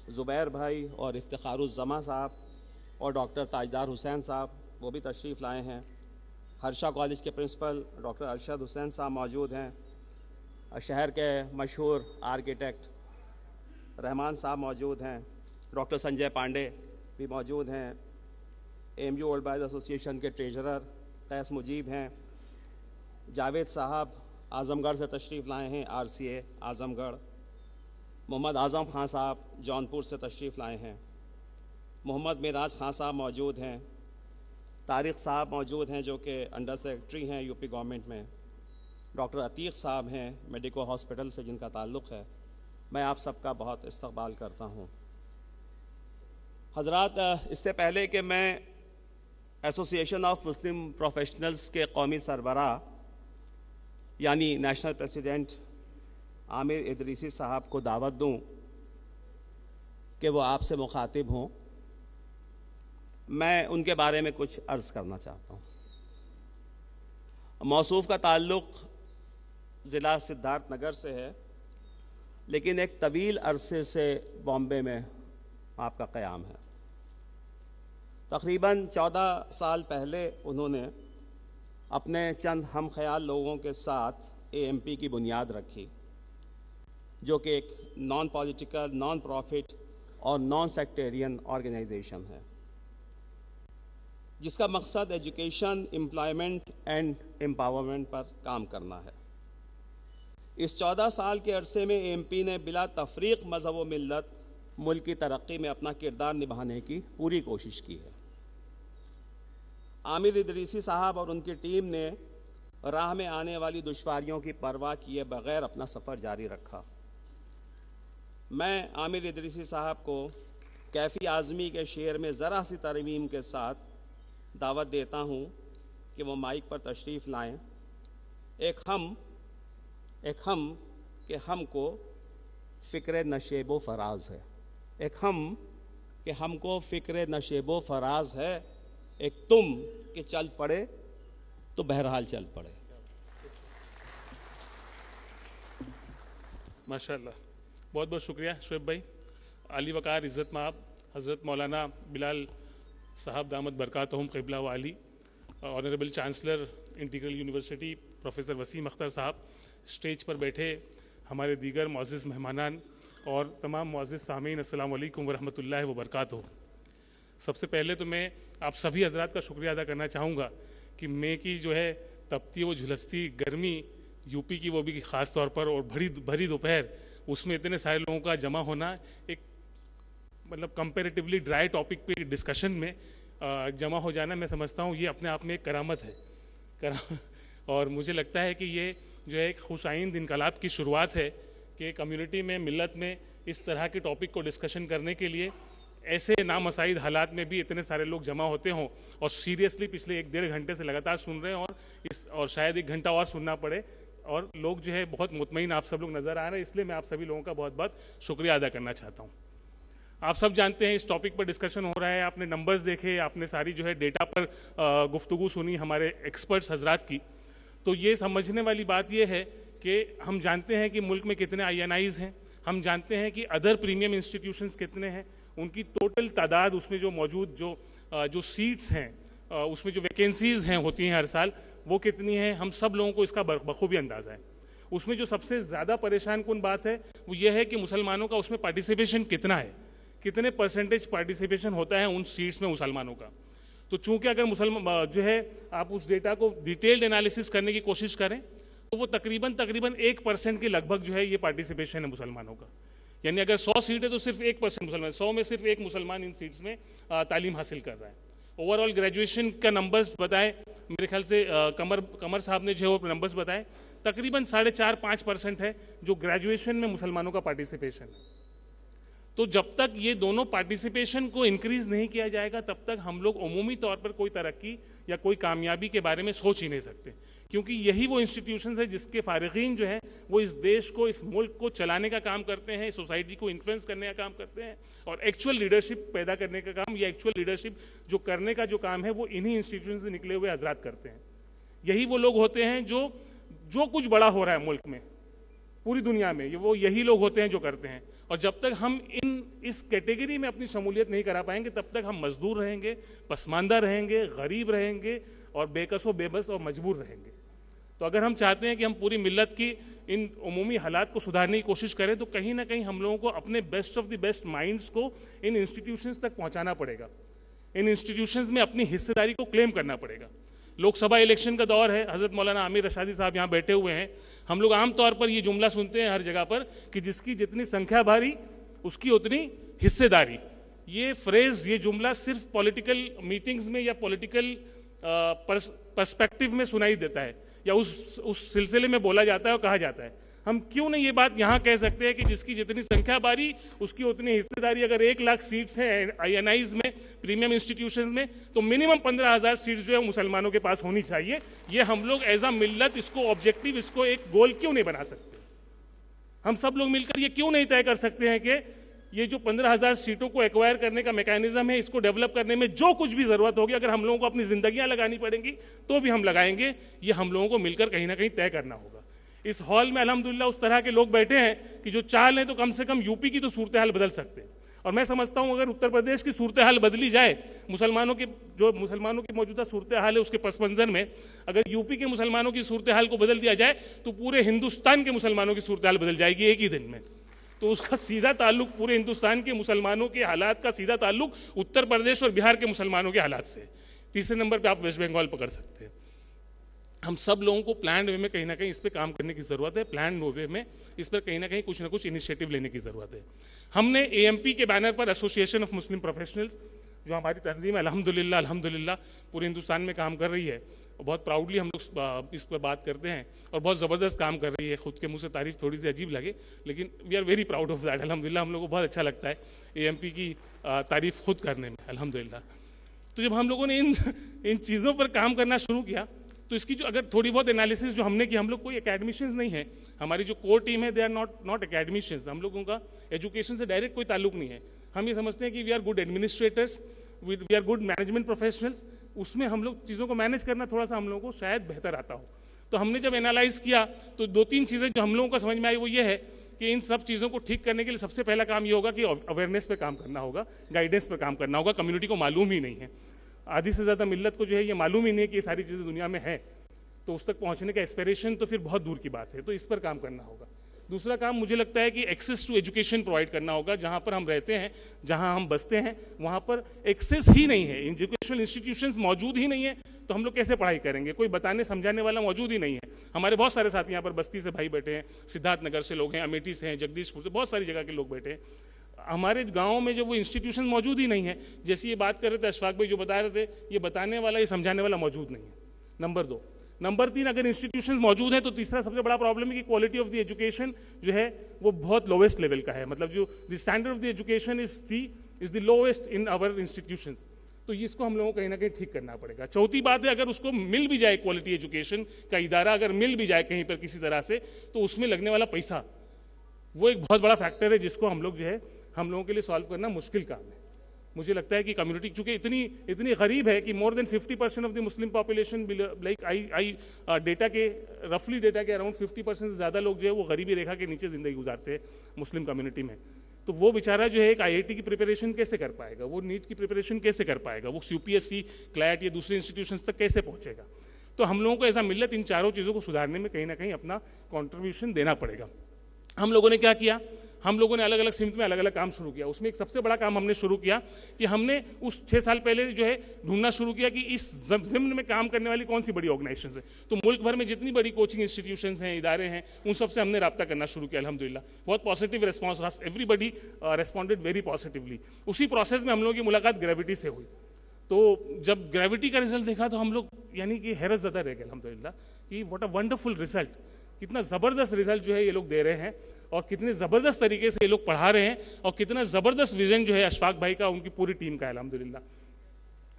Speaker 2: ज़ुबैर भाई और इफ्तिखारुज़्ज़मा साहब और डॉक्टर ताजदार हुसैन साहब, वो भी तशरीफ़ लाए हैं। हर्षा कॉलेज के प्रिंसिपल डॉक्टर अरशद हुसैन साहब मौजूद हैं। शहर के मशहूर आर्किटेक्ट रहमान साहब मौजूद हैं। डॉक्टर संजय पांडे भी मौजूद हैं। AMU ओल्ड बॉयज़ एसोसिएशन के ट्रेजरर कैस मुजीब हैं। जावेद साहब आज़मगढ़ से तशरीफ़ लाए हैं, RCA आज़मगढ़। मोहम्मद आज़म ख़ान साहब जौनपुर से तशरीफ़ लाए हैं। मोहम्मद मिराज ख़ान साहब मौजूद हैं। तारिक साहब मौजूद हैं जो कि अंडर सेक्रेटरी हैं यूपी गवर्नमेंट में। डॉक्टर अतीक साहब हैं मेडिको हॉस्पिटल से जिनका ताल्लुक़ है। मैं आप सबका बहुत इस्तक़बाल करता हूँ। हज़रात, इससे पहले कि मैं एसोसिएशन ऑफ मुस्लिम प्रोफेशनल्स के कौमी सरबराह यानी नेशनल प्रेसिडेंट आमिर इदरीसी साहब को दावत दूं कि वो आपसे मुखातिब हों, मैं उनके बारे में कुछ अर्ज़ करना चाहता हूँ। मौसूफ़ का ताल्लुक़ ज़िला सिद्धार्थनगर से है, लेकिन एक तवील अरसे से बॉम्बे में आपका क़याम है। तकरीबन 14 साल पहले उन्होंने अपने चंद हम ख्याल लोगों के साथ AMP की बुनियाद रखी, जो कि एक नॉन पॉलिटिकल, नॉन प्रॉफिट और नॉन सेक्टेरियन ऑर्गेनाइजेशन है, जिसका मकसद एजुकेशन, एम्प्लॉयमेंट एंड एम्पावरमेंट पर काम करना है। इस 14 साल के अरसे में AMP ने बिला तफरीक मज़हब व मिल्लत मुल्क की तरक्की में अपना किरदार निभाने की पूरी कोशिश की है। आमिर इदरीसी साहब और उनकी टीम ने राह में आने वाली दुश्वारियों की परवाह किए बगैर अपना सफ़र जारी रखा। मैं आमिर इदरीसी साहब को कैफ़ी आज़मी के शेर में ज़रा सी तरमीम के साथ दावत देता हूँ कि वो माइक पर तशरीफ़ लाएं। एक हम कि हमको फ़िक्र नशेबो फराज है। एक हम कि हमको फ़िक्र नशेबो फराज है। एक तुम कि चल पड़े तो बहरहाल चल पड़े।
Speaker 3: माशाल्लाह, बहुत बहुत शुक्रिया शुएब भाई। अली वकार इज़्ज़त माब हज़रत मौलाना बिलाल साहब दामद बरकातहुम क़िबला वाली, honourable chancellor Integral University professor Wasim Akhtar sahab, stage पर बैठे हमारे दीगर मुअज़्ज़िज़ मेहमानान और तमाम मुअज़्ज़िज़ सामीन, अस्सलामु अलैकुम व रहमतुल्लाहि व बरकातुहू। सबसे पहले तो मैं आप सभी हज़रात का शुक्रिया अदा करना चाहूँगा कि मई की जो है तपती व झुलसती गर्मी यूपी की, वो भी ख़ास तौर पर, और भरी दोपहर, उसमें इतने सारे लोगों का जमा होना, एक मतलब कंपैरेटिवली ड्राई टॉपिक पे डिस्कशन में जमा हो जाना, मैं समझता हूँ ये अपने आप में एक करामत है। और मुझे लगता है कि ये जो है एक खुशाइंद इनकलाब की शुरुआत है कि कम्युनिटी में, मिलत में इस तरह के टॉपिक को डिस्कशन करने के लिए ऐसे नामसाइद हालात में भी इतने सारे लोग जमा होते हों और सीरियसली पिछले 1-1.5 घंटे से लगातार सुन रहे हैं और शायद 1 घंटा और सुनना पड़े और लोग जो है बहुत मुतमईन आप सब लोग नज़र आ रहे हैं, इसलिए मैं आप सभी लोगों का बहुत बहुत शुक्रिया अदा करना चाहता हूँ। आप सब जानते हैं इस टॉपिक पर डिस्कशन हो रहा है, आपने नंबर्स देखे, आपने सारी जो है डेटा पर गुफ्तगू सुनी हमारे एक्सपर्ट्स हजरात की। तो ये समझने वाली बात ये है कि हम जानते हैं कि मुल्क में कितने INIs हैं, हम जानते हैं कि अदर प्रीमियम इंस्टीट्यूशंस कितने हैं, उनकी टोटल तादाद, उसमें जो मौजूद जो सीट्स हैं, उसमें जो वैकेंसीज हैं होती हैं हर साल, वो कितनी हैं, हम सब लोगों को इसका बखूबी अंदाज़ा है। उसमें जो सबसे ज़्यादा परेशान कुन बात है वो ये है कि मुसलमानों का उसमें पार्टिसिपेशन कितना है, कितने परसेंटेज पार्टिसिपेशन होता है उन सीट्स में मुसलमानों का। तो चूंकि अगर मुसलमान जो है आप उस डेटा को डिटेल्ड एनालिसिस करने की कोशिश करें तो वो तकरीबन 1% के लगभग जो है ये पार्टिसिपेशन है मुसलमानों का। यानी अगर 100 सीट है तो सिर्फ 1% मुसलमान, 100 में सिर्फ एक मुसलमान इन सीट्स में तालीम हासिल कर रहा है। ओवरऑल ग्रेजुएशन का नंबर्स बताए, मेरे ख्याल से कमर साहब ने जो नंबर्स बताए, तकरीबन 4.5-5% है जो ग्रेजुएशन में मुसलमानों का पार्टिसिपेशन है। तो जब तक ये दोनों पार्टिसिपेशन को इंक्रीज नहीं किया जाएगा तब तक हम लोग उमूमी तौर पर कोई तरक्की या कोई कामयाबी के बारे में सोच ही नहीं सकते, क्योंकि यही वो इंस्टीट्यूशंस है जिसके फारिगीन जो है वो इस देश को, इस मुल्क को चलाने का काम करते हैं, सोसाइटी को इन्फ्लुएंस करने का काम करते हैं, और एक्चुअल लीडरशिप पैदा करने का काम या एक्चुअल लीडरशिप जो करने का जो काम है वो इन्हीं इंस्टीट्यूशन से निकले हुए हजरात करते हैं। यही वो लोग होते हैं जो कुछ बड़ा हो रहा है मुल्क में, पूरी दुनिया में, वो यही लोग होते हैं जो करते हैं। और जब तक हम इस कैटेगरी में अपनी शमूलियत नहीं करा पाएंगे तब तक हम मजदूर रहेंगे, पसमानदा रहेंगे, गरीब रहेंगे और बेकसो बेबस और मजबूर रहेंगे। तो अगर हम चाहते हैं कि हम पूरी मिल्लत की इन उमूमी हालात को सुधारने की कोशिश करें तो कहीं ना कहीं हम लोगों को अपने best of the best minds को इन इंस्टीट्यूशंस तक पहुंचाना पड़ेगा, इन इंस्टीट्यूशंस में अपनी हिस्सेदारी को क्लेम करना पड़ेगा। लोकसभा इलेक्शन का दौर है, हज़रत मौलाना आमिर रशादी साहब यहाँ बैठे हुए हैं। हम लोग आमतौर पर ये जुमला सुनते हैं हर जगह पर कि जिसकी जितनी संख्या भारी उसकी उतनी हिस्सेदारी। ये फ्रेज, ये जुमला सिर्फ पॉलिटिकल मीटिंग्स में या पॉलिटिकल पर्सपेक्टिव में सुनाई देता है या उस सिलसिले में बोला जाता है और कहा जाता है। हम क्यों नहीं ये बात यहाँ कह सकते हैं कि जिसकी जितनी संख्या बारी उसकी उतनी हिस्सेदारी। अगर 1 लाख सीट्स हैं INIs में, प्रीमियम इंस्टीट्यूशन में, तो मिनिमम 15,000 सीट्स जो है मुसलमानों के पास होनी चाहिए। ये हम लोग एज अ मिल्लत इसको ऑब्जेक्टिव, इसको एक गोल क्यों नहीं बना सकते? हम सब लोग मिलकर ये क्यों नहीं तय कर सकते हैं कि ये जो 15,000 सीटों को एक्वायर करने का मैकेनिज्म है, इसको डेवलप करने में जो कुछ भी जरूरत होगी, अगर हम लोगों को अपनी जिंदगियां लगानी पड़ेंगी तो भी हम लगाएंगे। ये हम लोगों को मिलकर कहीं ना कहीं तय करना होगा। इस हॉल में अल्हम्दुलिल्लाह उस तरह के लोग बैठे हैं कि जो चाह लें तो कम से कम यूपी की तो सूरत हाल बदल सकते हैं। और मैं समझता हूं अगर उत्तर प्रदेश की सूरत हाल बदली जाए, मुसलमानों की मौजूदा सूरत हाल है उसके पस मंजर में अगर यूपी के मुसलमानों की सूरत हाल को बदल दिया जाए तो पूरे हिंदुस्तान के मुसलमानों की सूरत हाल बदल जाएगी एक ही दिन में। तो उसका सीधा ताल्लुक पूरे हिंदुस्तान के मुसलमानों के हालात का सीधा ताल्लुक उत्तर प्रदेश और बिहार के मुसलमानों के हालात से। तीसरे नंबर पे आप वेस्ट बंगाल पकड़ सकते हैं। हम सब लोगों को प्लान वे में कहीं ना कहीं इस पे काम करने की ज़रूरत है। प्लान वे में इस पर कहीं ना कहीं कुछ ना कुछ इनिशिएटिव लेने की ज़रूरत है। हमने AMP के बैनर पर एसोसिएशन ऑफ मुस्लिम प्रोफेशनल्स, जो हमारी तंजीम है अल्हम्दुलिल्लाह पूरे हिंदुस्तान में काम कर रही है, और बहुत प्राउडली हम लोग इस पर बात करते हैं और बहुत ज़बरदस्त काम कर रही है। खुद के मुंह से तारीफ थोड़ी सी अजीब लगे लेकिन we are very proud of that. अल्हम्दुलिल्लाह हम लोग को बहुत अच्छा लगता है AMP की तारीफ खुद करने में अल्हम्दुलिल्लाह। तो जब हम लोगों ने इन चीज़ों पर काम करना शुरू किया तो इसकी जो अगर थोड़ी बहुत एनालिसिस जो हमने की, हम लोग कोई एकेडमिशियंस नहीं है, हमारी जो कोर टीम है दे आर नॉट एकेडमिशियंस। हम लोगों का एजुकेशन से डायरेक्ट कोई ताल्लुक नहीं है। हम ये समझते हैं कि we are good administrators, we are good management professionals. उसमें हम लोग चीज़ों को मैनेज करना थोड़ा सा हम लोगों को शायद बेहतर आता हो। तो हमने जब एनालाइज किया तो 2-3 चीज़ें जो हम लोगों को समझ में आई वो ये है कि इन सब चीज़ों को ठीक करने के लिए सबसे पहला काम ये होगा कि अवेयरनेस पे काम करना होगा, गाइडेंस पे काम करना होगा। कम्युनिटी को मालूम ही नहीं है, आधी से ज़्यादा मिल्लत को जो है ये मालूम ही नहीं है कि ये सारी चीज़ें दुनिया में है, तो उस तक पहुंचने का एस्पिरेशन तो फिर बहुत दूर की बात है। तो इस पर काम करना होगा। दूसरा काम मुझे लगता है कि एक्सेस टू एजुकेशन प्रोवाइड करना होगा। जहां पर हम रहते हैं, जहां हम बसते हैं, वहां पर एक्सेस ही नहीं है, एजुकेशनल इंस्टीट्यूशंस मौजूद ही नहीं है, तो हम लोग कैसे पढ़ाई करेंगे? कोई बताने समझाने वाला मौजूद ही नहीं है। हमारे बहुत सारे साथी यहाँ पर बस्ती से भाई बैठे हैं, सिद्धार्थ नगर से लोग हैं, अमेठी से हैं, जगदीशपुर से, बहुत सारी जगह के लोग बैठे हैं। हमारे गाँव में जो वो इंस्टीट्यूशन मौजूद ही नहीं है। जैसे ये बात कर रहे थे अशफाक भाई जो बता रहे थे, ये बताने वाला, ये समझाने वाला मौजूद नहीं है। नंबर 2। नंबर 3, अगर इंस्टीट्यूशन मौजूद है तो तीसरा सबसे बड़ा प्रॉब्लम है कि क्वालिटी ऑफ द एजुकेशन जो है वो बहुत लोवेस्ट लेवल का है। मतलब जो the standard of the education is the lowest in our institutions. तो इसको हम लोगों को कहीं ना कहीं ठीक करना पड़ेगा। चौथी बात है, अगर उसको मिल भी जाए क्वालिटी एजुकेशन का इदारा अगर मिल भी जाए कहीं पर किसी तरह से, तो उसमें लगने वाला पैसा वो एक बहुत बड़ा फैक्टर है जिसको हम लोग जो है हम लोगों के लिए सॉल्व करना मुश्किल काम है। मुझे लगता है कि कम्युनिटी चूंकि इतनी गरीब है कि more than 50% of the Muslim population, like I data के रफली डेटा के अराउंड 50% से ज़्यादा लोग जो है वो गरीबी रेखा के नीचे ज़िंदगी गुजारते हैं मुस्लिम कम्युनिटी में। तो वो बेचारा जो है एक IIT की प्रिपरेशन कैसे कर पाएगा, वो नीट की प्रिपरेशन कैसे कर पाएगा, वो UPSC, क्लैट या दूसरे इंस्टीट्यूशंस तक कैसे पहुंचेगा। तो हम लोगों को ऐसा मिलत इन चारों चीज़ों को सुधारने में कहीं ना कहीं अपना कॉन्ट्रीब्यूशन देना पड़ेगा। हम लोगों ने क्या किया, हम लोगों ने अलग अलग सिमत में अलग अलग काम शुरू किया। उसमें एक सबसे बड़ा काम हमने शुरू किया कि हमने उस 6 साल पहले जो है ढूंढना शुरू किया कि इस ज़िम्न में काम करने वाली कौन सी बड़ी ऑर्गेनाइजेशन है। तो मुल्क भर में जितनी बड़ी कोचिंग इंस्टीट्यूशंस हैं, इदारे हैं, उन सबसे हमने रब्ता करना शुरू किया। अल्हम्दुलिल्लाह बहुत पॉजिटिव रिस्पॉन्स रहा, एवरीबडी रेस्पॉन्डेड वेरी पॉजिटिवली। उसी प्रोसेस में हम लोगों की मुलाकात ग्रेविटी से हुई। तो जब ग्रेविटी का रिजल्ट देखा तो हम लोग यानी कि हैरत ज़दा रह गए अल्हम्दुलिल्लाह कि व्हाट अ वंडरफुल रिजल्ट, कितना ज़बरदस्त रिजल्ट जो है ये लोग दे रहे हैं और कितने ज़बरदस्त तरीके से ये लोग पढ़ा रहे हैं और कितना ज़बरदस्त विजन जो है अशफाक भाई का, उनकी पूरी टीम का अल्हम्दुलिल्लाह।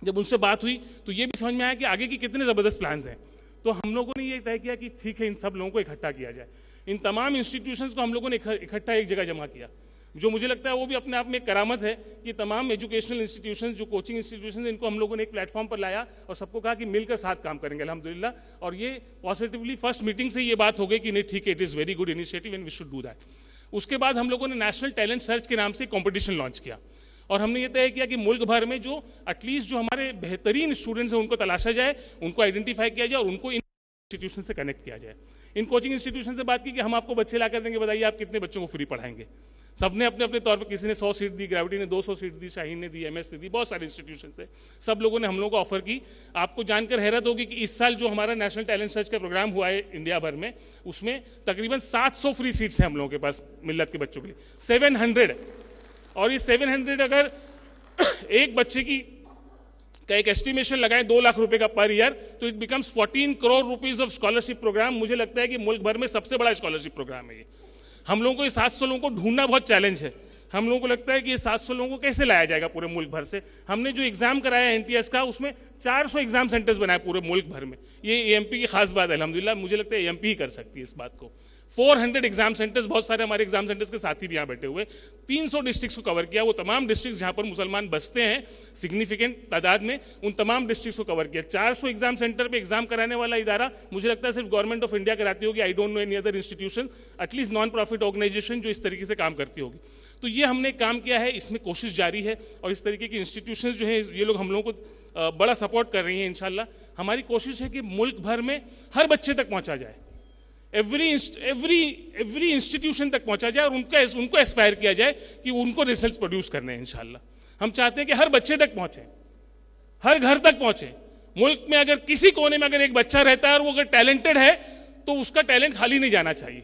Speaker 3: जब उनसे बात हुई तो ये भी समझ में आया कि आगे की कितने ज़बरदस्त प्लान्स हैं। तो हम लोगों ने ये तय किया कि ठीक है, इन सब लोगों को इकट्ठा किया जाए। इन तमाम इंस्टीट्यूशंस को हम लोगों ने इकट्ठा एक जगह जमा किया, जो मुझे लगता है वो भी अपने आप में एक करामत है कि तमाम एजुकेशनल इंस्टीट्यूशंस, जो कोचिंग इंस्टीट्यूशंस, इनको हम लोगों ने एक प्लेटफॉर्म पर लाया और सबको कहा कि मिलकर साथ काम करेंगे अल्हम्दुलिल्लाह। और ये पॉजिटिवली फर्स्ट मीटिंग से ये बात हो गई कि नहीं ठीक है, it is very good initiative and we should do that. उसके बाद हम लोगों ने नेशनल टैलेंट सर्च के नाम से कॉम्पिटिशन लॉन्च किया और हमने ये तय किया कि मुल्क भर में जो एटलीस्ट जो हमारे बेहतरीन स्टूडेंट्स हैं उनको तलाशा जाए, उनको आइडेंटिफाई किया जाए और उनको इन इंस्टीट्यूशन से कनेक्ट किया जाए। इन कोचिंग इंस्टीट्यूशन से बात की कि हम आपको बच्चे ला कर देंगे, बताइए आप कितने बच्चों को फ्री पढ़ाएंगे। सबने अपने अपने तौर पर, किसी ने 100 सीट दी, ग्रेविटी ने 200 सीट दी, शाहीन ने दी, MS ने दी, बहुत सारे इंस्टीट्यूशन से सब लोगों ने हम लोगों को ऑफर की। आपको जानकर हैरत होगी कि इस साल जो हमारा नेशनल टैलेंट सर्च का प्रोग्राम हुआ है इंडिया भर में, उसमें तकरीबन 700 फ्री सीट्स हैं हम लोगों के पास मिल्लत के बच्चों के लिए, 700। और ये 700 अगर एक बच्चे की का एक एस्टिमेशन लगाएं 2 लाख रुपए का पर ईयर, तो it becomes 14 crore rupees of scholarship program. मुझे लगता है कि मुल्क भर में सबसे बड़ा स्कॉलरशिप प्रोग्राम है ये। हम लोगों को ये 700 लोगों को ढूंढना बहुत चैलेंज है। हम लोगों को लगता है कि ये 700 लोगों को कैसे लाया जाएगा पूरे मुल्क भर से। हमने जो एग्जाम कराया NTS का, उसमें 400 एग्जाम सेंटर्स बनाए पूरे मुल्क भर में। ये AMP की खास बात है अल्हम्दुलिल्लाह, मुझे लगता है AMP ही कर सकती है इस बात को। 400 एग्जाम सेंटर्स, बहुत सारे हमारे एग्जाम सेंटर्स के साथी भी यहाँ बैठे हुए। 300 डिस्ट्रिक्ट्स को कवर किया, वो तमाम डिस्ट्रिक्ट्स जहाँ पर मुसलमान बसते हैं सिग्निफिकेंट तादाद में, उन तमाम डिस्ट्रिक्ट्स को कवर किया। 400 एग्जाम सेंटर पे एग्जाम कराने वाला इदारा मुझे लगता है सिर्फ गवर्नमेंट ऑफ इंडिया कराती होगी। I don't know any other institution, at least non profit organisation जो इस तरीके से काम करती होगी। तो ये हमने काम किया है, इसमें कोशिश जारी है और इस तरीके की इंस्टीट्यूशंस जो है ये लोग हम लोगों को बड़ा सपोर्ट कर रही हैं। इंशाल्लाह हमारी कोशिश है कि मुल्क भर में हर बच्चे तक पहुंचा जाए, एवरी इंस्टीट्यूशन तक पहुंचा जाए और उनको एस्पायर किया जाए कि उनको रिजल्ट्स प्रोड्यूस करने हैं। इंशाल्लाह हम चाहते हैं कि हर बच्चे तक पहुंचे, हर घर तक पहुंचे। मुल्क में अगर किसी कोने में अगर एक बच्चा रहता है और वो अगर टैलेंटेड है तो उसका टैलेंट खाली नहीं जाना चाहिए।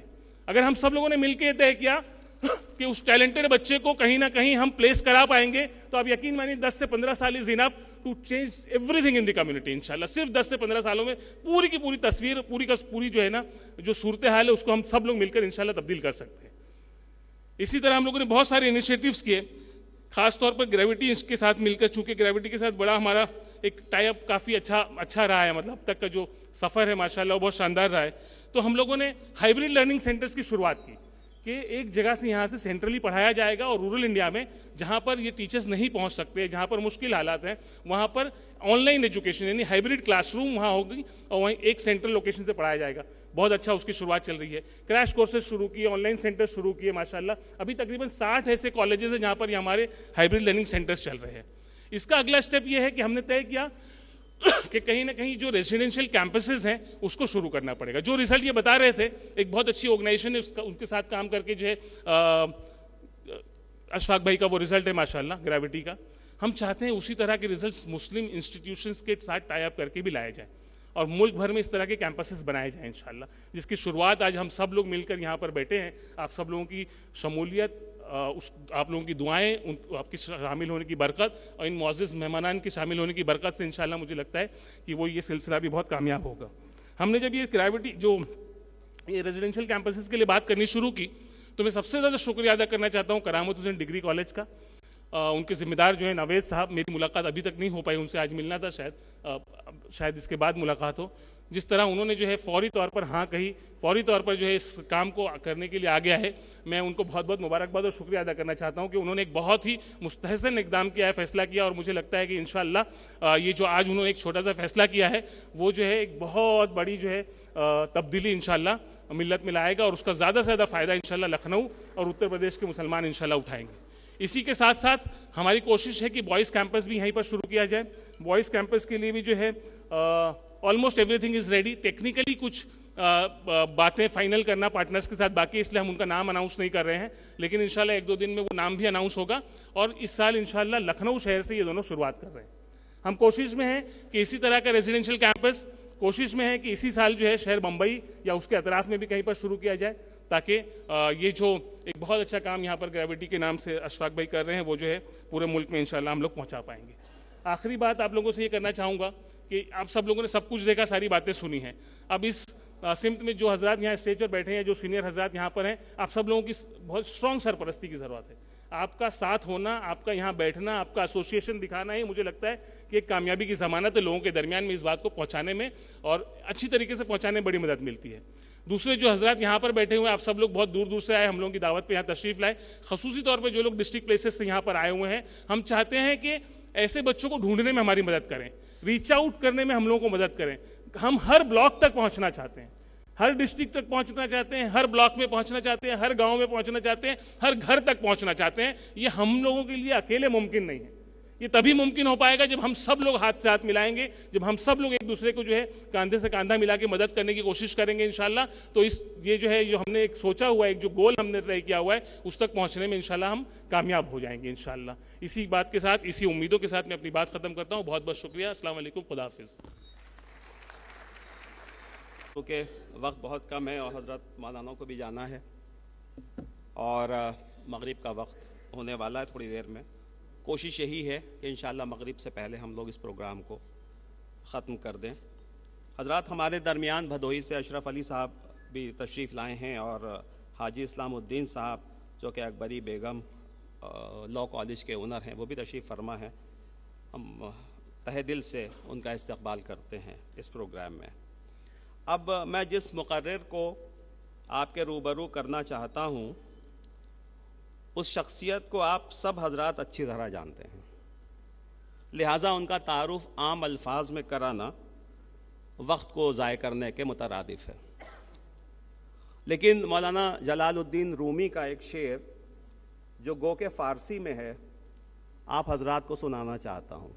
Speaker 3: अगर हम सब लोगों ने मिलकर तय किया कि उस टैलेंटेड बच्चे को कहीं ना कहीं हम प्लेस करा पाएंगे, तो आप यकीन मानिए 10 से 15 साल is enough to change everything in the community. इंशाल्लाह सिर्फ 10 से 15 सालों में पूरी की पूरी तस्वीर, पूरी जो है ना जो सूरत हाल है, उसको हम सब लोग मिलकर इंशाल्लाह तब्दील कर सकते हैं। इसी तरह हम लोगों ने बहुत सारे इनिशिएटिव्स किए, खासतौर पर ग्रेविटी के साथ मिलकर, चूंकि ग्रेविटी के साथ बड़ा हमारा एक टाई अप काफ़ी अच्छा रहा है, मतलब अब तक का जो सफ़र है माशाल्लाह बहुत शानदार रहा है। तो हम लोगों ने हाइब्रिड लर्निंग सेंटर्स की शुरुआत की कि एक जगह से यहाँ से सेंट्रली पढ़ाया जाएगा और रूरल इंडिया में जहाँ पर ये टीचर्स नहीं पहुँच सकते, जहाँ पर मुश्किल हालात हैं, वहाँ पर ऑनलाइन एजुकेशन यानी हाइब्रिड क्लासरूम वहाँ होगी और वहीं एक सेंट्रल लोकेशन से पढ़ाया जाएगा। बहुत अच्छा उसकी शुरुआत चल रही है। क्रैश कोर्सेज शुरू किए, ऑनलाइन सेंटर्स शुरू किए माशाल्लाह। अभी तकरीबन 60 ऐसे कॉलेजेस हैं जहाँ पर ये हमारे हाइब्रिड लर्निंग सेंटर्स चल रहे हैं। इसका अगला स्टेप ये है कि हमने तय किया कि कहीं ना कहीं जो रेजिडेंशियल कैंपसेस हैं उसको शुरू करना पड़ेगा। जो रिजल्ट ये बता रहे थे, एक बहुत अच्छी ऑर्गेनाइजेशन है उनके साथ काम करके जो है अशफाक भाई का वो रिजल्ट है माशाल्लाह ग्रेविटी का। हम चाहते हैं उसी तरह के रिजल्ट्स मुस्लिम इंस्टीट्यूशंस के साथ टाई अप करके भी लाए जाए और मुल्क भर में इस तरह के कैंपसेस बनाए जाएं इंशाल्लाह, जिसकी शुरुआत आज हम सब लोग मिलकर यहाँ पर बैठे हैं। आप सब लोगों की शमूलियत, आप लोगों की दुआएं, आपकी शामिल होने की बरकत और इन मुअज़्ज़िज़ मेहमानान के शामिल होने की बरकत से इंशाल्लाह मुझे लगता है कि वो ये सिलसिला भी बहुत कामयाब होगा। हमने जब ये ग्रेविटी जो ये रेजिडेंशियल कैंपसेस के लिए बात करनी शुरू की, तो मैं सबसे ज़्यादा शुक्रिया अदा करना चाहता हूँ करामत हुसैन डिग्री कॉलेज का। उनके जिम्मेदार जो है नावेद साहब, मेरी मुलाकात अभी तक नहीं हो पाई उनसे, आज मिलना था शायद इसके बाद मुलाकात हो। जिस तरह उन्होंने जो है फौरी तौर पर हाँ कही, फौरी तौर पर जो है इस काम को करने के लिए आ गया है, मैं उनको बहुत बहुत मुबारकबाद और शुक्रिया अदा करना चाहता हूं कि उन्होंने एक बहुत ही मुस्तहसन इकदाम किया है, फैसला किया, और मुझे लगता है कि इंशाअल्लाह ये जो आज उन्होंने एक छोटा सा फैसला किया है वो जो है एक बहुत बड़ी जो है तब्दीली इंशाअल्लाह मिल्लत में लाएगा, और उसका ज़्यादा से ज़्यादा फ़ायदा इंशाअल्लाह लखनऊ और उत्तर प्रदेश के मुसलमान इंशाअल्लाह उठाएंगे। इसी के साथ साथ हमारी कोशिश है कि बॉयज़ कैंपस भी यहीं पर शुरू किया जाए। बॉयज़ कैंपस के लिए भी जो है almost everything is ready. Technically कुछ बातें फाइनल करना पार्टनर्स के साथ बाकी, इसलिए हम उनका नाम अनाउंस नहीं कर रहे हैं, लेकिन इंशाल्लाह 1-2 दिन में वो नाम भी अनाउंस होगा। और इस साल इंशाल्लाह लखनऊ शहर से ये दोनों शुरुआत कर रहे हैं। हम कोशिश में हैं कि इसी तरह का रेजिडेंशियल कैंपस, कोशिश में है कि इसी साल जो है शहर बम्बई या उसके अतराफ में भी कहीं पर शुरू किया जाए, ताकि ये जो एक बहुत अच्छा काम यहाँ पर ग्रेविटी के नाम से अशफाक भाई कर रहे हैं वो जो है पूरे मुल्क में इंशाल्लाह हम लोग पहुँचा पाएंगे। आखिरी बात आप लोगों से ये करना चाहूँगा कि आप सब लोगों ने सब कुछ देखा, सारी बातें सुनी हैं। अब इस सिमत में जो हजरात यहाँ स्टेज पर बैठे हैं, जो सीनियर हजरात यहाँ पर हैं, आप सब लोगों की बहुत स्ट्रॉन्ग सरपरस्ती की ज़रूरत है। आपका साथ होना, आपका यहाँ बैठना, आपका एसोसिएशन दिखाना ही मुझे लगता है कि एक कामयाबी की ज़मानत है लोगों के दरमियान में इस बात को पहुँचाने में, और अच्छी तरीके से पहुँचाने में बड़ी मदद मिलती है। दूसरे जो हजरात यहाँ पर बैठे हुए हैं, आप सब लोग बहुत दूर दूर से आए, हम लोगों की दावत पे यहाँ तशरीफ़ लाए। खसूसी तौर पर जो लोग डिस्ट्रिक्ट प्लेसेस से यहाँ पर आए हुए हैं, हम चाहते हैं कि ऐसे बच्चों को ढूंढने में हमारी मदद करें, रीच आउट करने में हम लोगों को मदद करें। हम हर ब्लॉक तक पहुँचना चाहते हैं, हर डिस्ट्रिक्ट तक पहुंचना चाहते हैं, हर ब्लॉक में पहुंचना चाहते हैं, हर गांव में पहुंचना चाहते हैं, हर घर तक पहुंचना चाहते हैं। ये हम लोगों के लिए अकेले मुमकिन नहीं है। ये तभी मुमकिन हो पाएगा जब हम सब लोग हाथ से हाथ मिलाएंगे, जब हम सब लोग एक दूसरे को जो है कंधे से कंधा मिला के मदद करने की कोशिश करेंगे इंशाल्लाह। तो ये जो है जो हमने एक सोचा हुआ है, एक जो गोल हमने तय किया हुआ है, उस तक पहुंचने में इंशाल्लाह हम कामयाब हो जाएंगे इंशाल्लाह। इसी बात के साथ, इसी उम्मीदों के साथ मैं अपनी बात खत्म करता हूँ। बहुत बहुत शुक्रिया। अस्सलाम वालेकुम, खुदा हाफिज़।
Speaker 2: क्योंकि वक्त बहुत कम है और हज़रत मौलाना को भी जाना है और मगरिब का वक्त होने वाला है थोड़ी देर में। कोशिश यही है कि इंशाअल्लाह मगरिब से पहले हम लोग इस प्रोग्राम को ख़त्म कर दें। हज़रत हमारे दरमियान भदोही से अशरफ अली साहब भी तशरीफ़ लाए हैं और हाजी इस्लामुद्दीन साहब जो कि अकबरी बेगम लॉ कॉलेज के ओनर हैं, वो भी तशरीफ़ फरमा है। हम तहे दिल से उनका इस्तकबाल करते हैं इस प्रोग्राम में। अब मैं जिस मुकर्रर को आपके रूबरू करना चाहता हूँ, उस शख्सियत को आप सब हजरात अच्छी तरह जानते हैं, लिहाजा उनका तारुफ आम अल्फाज में कराना वक्त को ज़ाय करने के मुतरादिफ है। लेकिन मौलाना जलालुद्दीन रूमी का एक शेर जो गो के फ़ारसी में है, आप हजरात को सुनाना चाहता हूँ।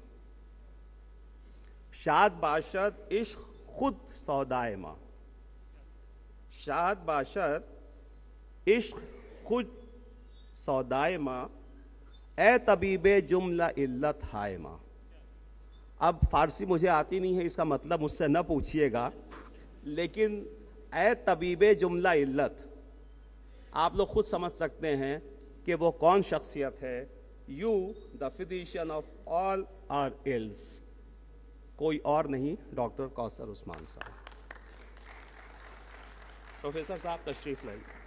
Speaker 2: शाद बाशद इश्क खुद सौदाए माँ, शाद बाशद इश्क खुद सौदाए माँ, ए तबीबे जुमला इल्लत हाय माँ। अब फ़ारसी मुझे आती नहीं है, इसका मतलब मुझसे न पूछिएगा, लेकिन ए तबीबे जुमला इल्लत आप लोग खुद समझ सकते हैं कि वो कौन शख्सियत है। You the physician of all our ills, कोई और नहीं, डॉक्टर कौसर उस्मान साहब। प्रोफेसर साहब तशरीफ़ लाइए।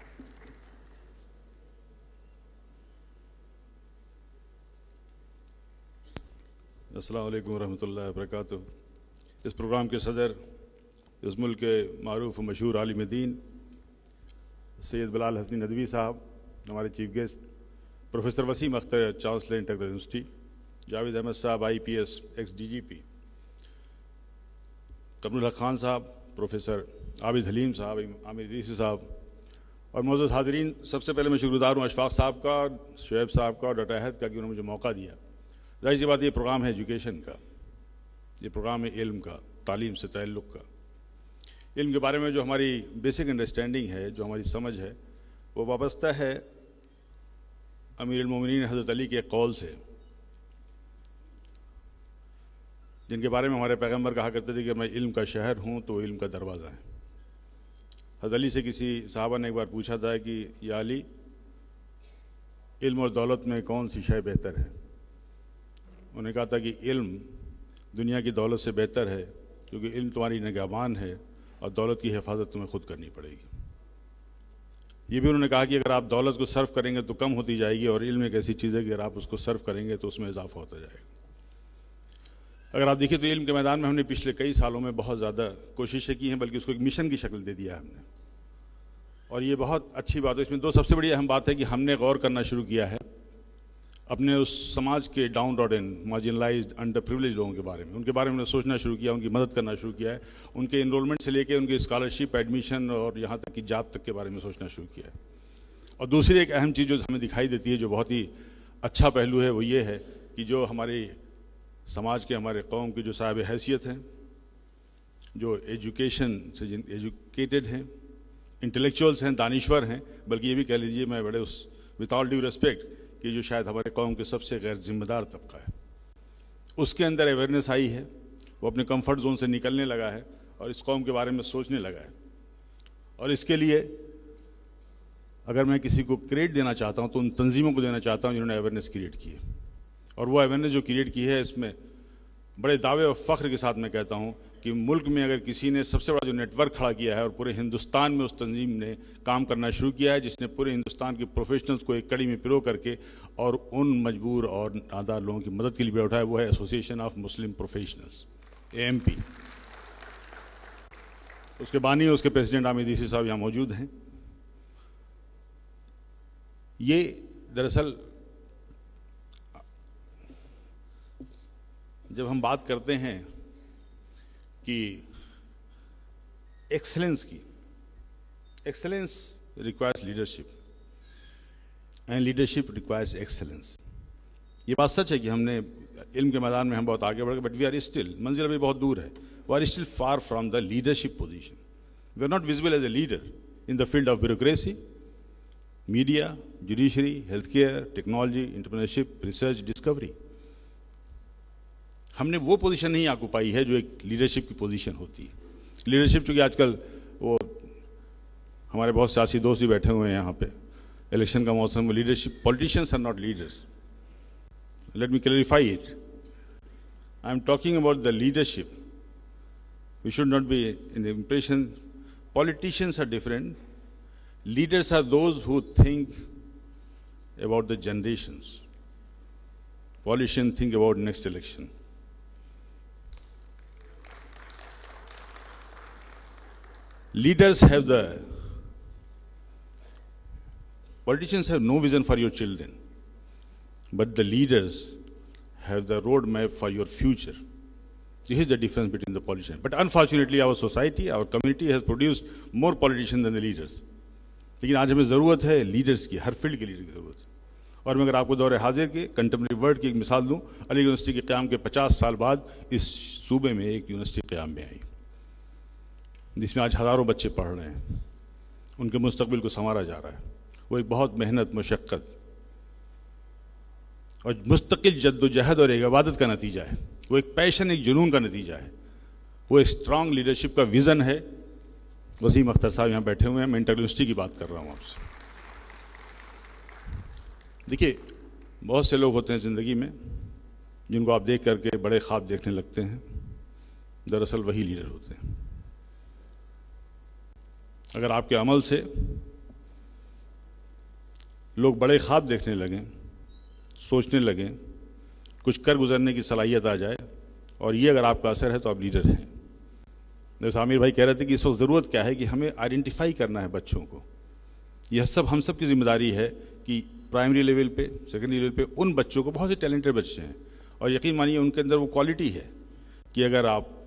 Speaker 4: अस्सलाम वालेकुम रहमतुल्लाहि व बरकातुहू। इस प्रोग्राम के सदर इस मुल्क के मारूफ मशहूर आलिम दीन सैयद बिलाल हसनी नदवी साहब, हमारे chief guest professor Wasim Akhtar chancellor Inter University, Javed Ahmad sahab IPS x DGP, Qamrul हक खान साहब, प्रोफेसर आबिद हलीम साहब, आमिर इदरीसी साहब और मौजूद हाज़रीन, सबसे पहले मैं शुक्रगुज़ार हूँ अशफाक साहब का, शुएब साहब का और डॉक्टर अहद का कि उन्होंने मुझे मौका दिया। जाहिर सी बात, ये प्रोग्राम है एजुकेशन का, ये प्रोग्राम है इल्म का, तालीम से ताल्लुक़ का। इल्म के बारे में जो हमारी बेसिक अंडरस्टैंडिंग है, जो हमारी समझ है, वो वाबस्ता है अमीरुल मोमिनीन हज़रत अली के कौल से, जिनके बारे में हमारे पैगंबर कहा करते थे कि मैं इल्म का शहर हूँ तो इल्म का दरवाज़ा है। हज़रत अली से किसी साहबा ने एक बार पूछा था कि या अली, इल्म और दौलत में कौन सी शय बेहतर है? उन्होंने कहा था कि इल्म दुनिया की दौलत से बेहतर है, क्योंकि इल्म तुम्हारी निगहबान है और दौलत की हिफाजत तुम्हें खुद करनी पड़ेगी। ये भी उन्होंने कहा कि अगर आप दौलत को सर्व करेंगे तो कम होती जाएगी, और इल्म एक ऐसी चीज़ है कि अगर आप उसको सर्व करेंगे तो उसमें इजाफा होता जाएगा। अगर आप देखिए तो इल्म के मैदान में हमने पिछले कई सालों में बहुत ज़्यादा कोशिशें की हैं, बल्कि उसको एक मिशन की शक्ल दे दिया हमने, और ये बहुत अच्छी बात है। इसमें दो सबसे बड़ी अहम बात है कि हमने गौर करना शुरू किया है अपने उस समाज के डाउन रोडन, मार्जिनलाइज्ड, अंडर प्रिविलेज लोगों के बारे में, उनके बारे में सोचना शुरू किया, उनकी मदद करना शुरू किया है, उनके इनरोलमेंट से लेकर उनके स्कॉलरशिप, एडमिशन और यहाँ तक कि जॉब तक के बारे में सोचना शुरू किया है। और दूसरी एक अहम चीज़ जो हमें दिखाई देती है, जो बहुत ही अच्छा पहलू है, वो ये है कि जो हमारे समाज के, हमारे कौम के जो साहिब हैसियत हैं, जो एजुकेशन से एजुकेटेड हैं, इंटेलेक्चुअल्स हैं, दानिश्वर हैं, बल्कि ये भी कह लीजिए मैं बड़े उस विद ऑल ड्यू रिस्पेक्ट कि जो शायद हमारे कौम के सबसे गैर जिम्मेदार तबका है, उसके अंदर अवेयरनेस आई है, वो अपने कंफर्ट जोन से निकलने लगा है और इस कौम के बारे में सोचने लगा है। और इसके लिए अगर मैं किसी को क्रेडिट देना चाहता हूँ तो उन तंजीमों को देना चाहता हूँ जिन्होंने अवेयरनेस क्रिएट की है। और वो अवेयरनेस जो क्रिएट की है, इसमें बड़े दावे और फ़ख्र के साथ मैं कहता हूँ कि मुल्क में अगर किसी ने सबसे बड़ा जो नेटवर्क खड़ा किया है और पूरे हिंदुस्तान में उस तंजीम ने काम करना शुरू किया है, जिसने पूरे हिंदुस्तान के प्रोफेशनल्स को एक कड़ी में पिरो करके और उन मजबूर और नादार लोगों की मदद के लिए बैठा है, वो है association of Muslim professionals, AMP। उसके बानी, उसके प्रेसिडेंट आमिर इदरीसी साहब यहाँ मौजूद हैं। ये दरअसल जब हम बात करते हैं कि एक्सेलेंस की, excellence requires leadership and leadership requires excellence. ये बात सच है कि हमने इल्म के मैदान में हम बहुत आगे बढ़ गए, बट वी आर स्टिल, मंजिल अभी बहुत दूर है, we are still far from the leadership position. We are not visible as a leader in the field of bureaucracy, media, judiciary, health care, technology, entrepreneurship, research, discovery. हमने वो position नहीं occupy है जो एक लीडरशिप की position होती है। Leadership चूँकि आजकल वो हमारे बहुत सियासी दोस्त भी बैठे हुए हैं यहाँ पे, इलेक्शन का मौसम में, leadership, politicians are not leaders. Let me clarify it, I am talking about the leadership. We should not be in the impression politicians are different, leaders are those who think about the generations, politicians think about next election. Leaders have politicians have no vision for your children, but the leaders have the roadmap for your future. This is the difference between the politicians. But unfortunately, our society, our community has produced more politicians than the leaders. लेकिन आज हमें ज़रूरत है leaders की, हर field के leader की ज़रूरत है। और मैं अगर आपको दौरे हाजिर के कंटेम्प्रेरी वर्ल्ड की एक मिसाल दूँ, अली यूनिवर्सिटी के क़याम के 50 साल बाद इस सूबे में एक यूनिवर्सिटी क़याम में आई, जिसमें आज हज़ारों बच्चे पढ़ रहे हैं, उनके मुस्तकबिल को संवारा जा रहा है। वो एक बहुत मेहनत, मशक्क़त और मुस्तकिल जद्दोजहद और एक इबादत का नतीजा है। वो एक पैशन, एक जुनून का नतीजा है। वो एक स्ट्रॉन्ग लीडरशिप का विज़न है। वसीम अख्तर साहब यहाँ बैठे हुए हैं, मैं इंटर यूनिवर्सिटी की बात कर रहा हूँ आपसे। देखिए, बहुत से लोग होते हैं ज़िंदगी में जिनको आप देख करके बड़े ख्वाब देखने लगते हैं, दरअसल वही लीडर होते हैं। अगर आपके अमल से लोग बड़े ख्वाब देखने लगें, सोचने लगें, कुछ कर गुजरने की सलाहियत आ जाए, और ये अगर आपका असर है तो आप लीडर हैं। जैसे आमिर भाई कह रहे थे कि इस वक्त ज़रूरत क्या है कि हमें आइडेंटिफाई करना है बच्चों को। यह सब हम सब की जिम्मेदारी है कि प्राइमरी लेवल पे, सेकेंडरी लेवल पे उन बच्चों को, बहुत से टैलेंटेड बच्चे हैं और यकीन मानिए उनके अंदर वो क्वालिटी है कि अगर आप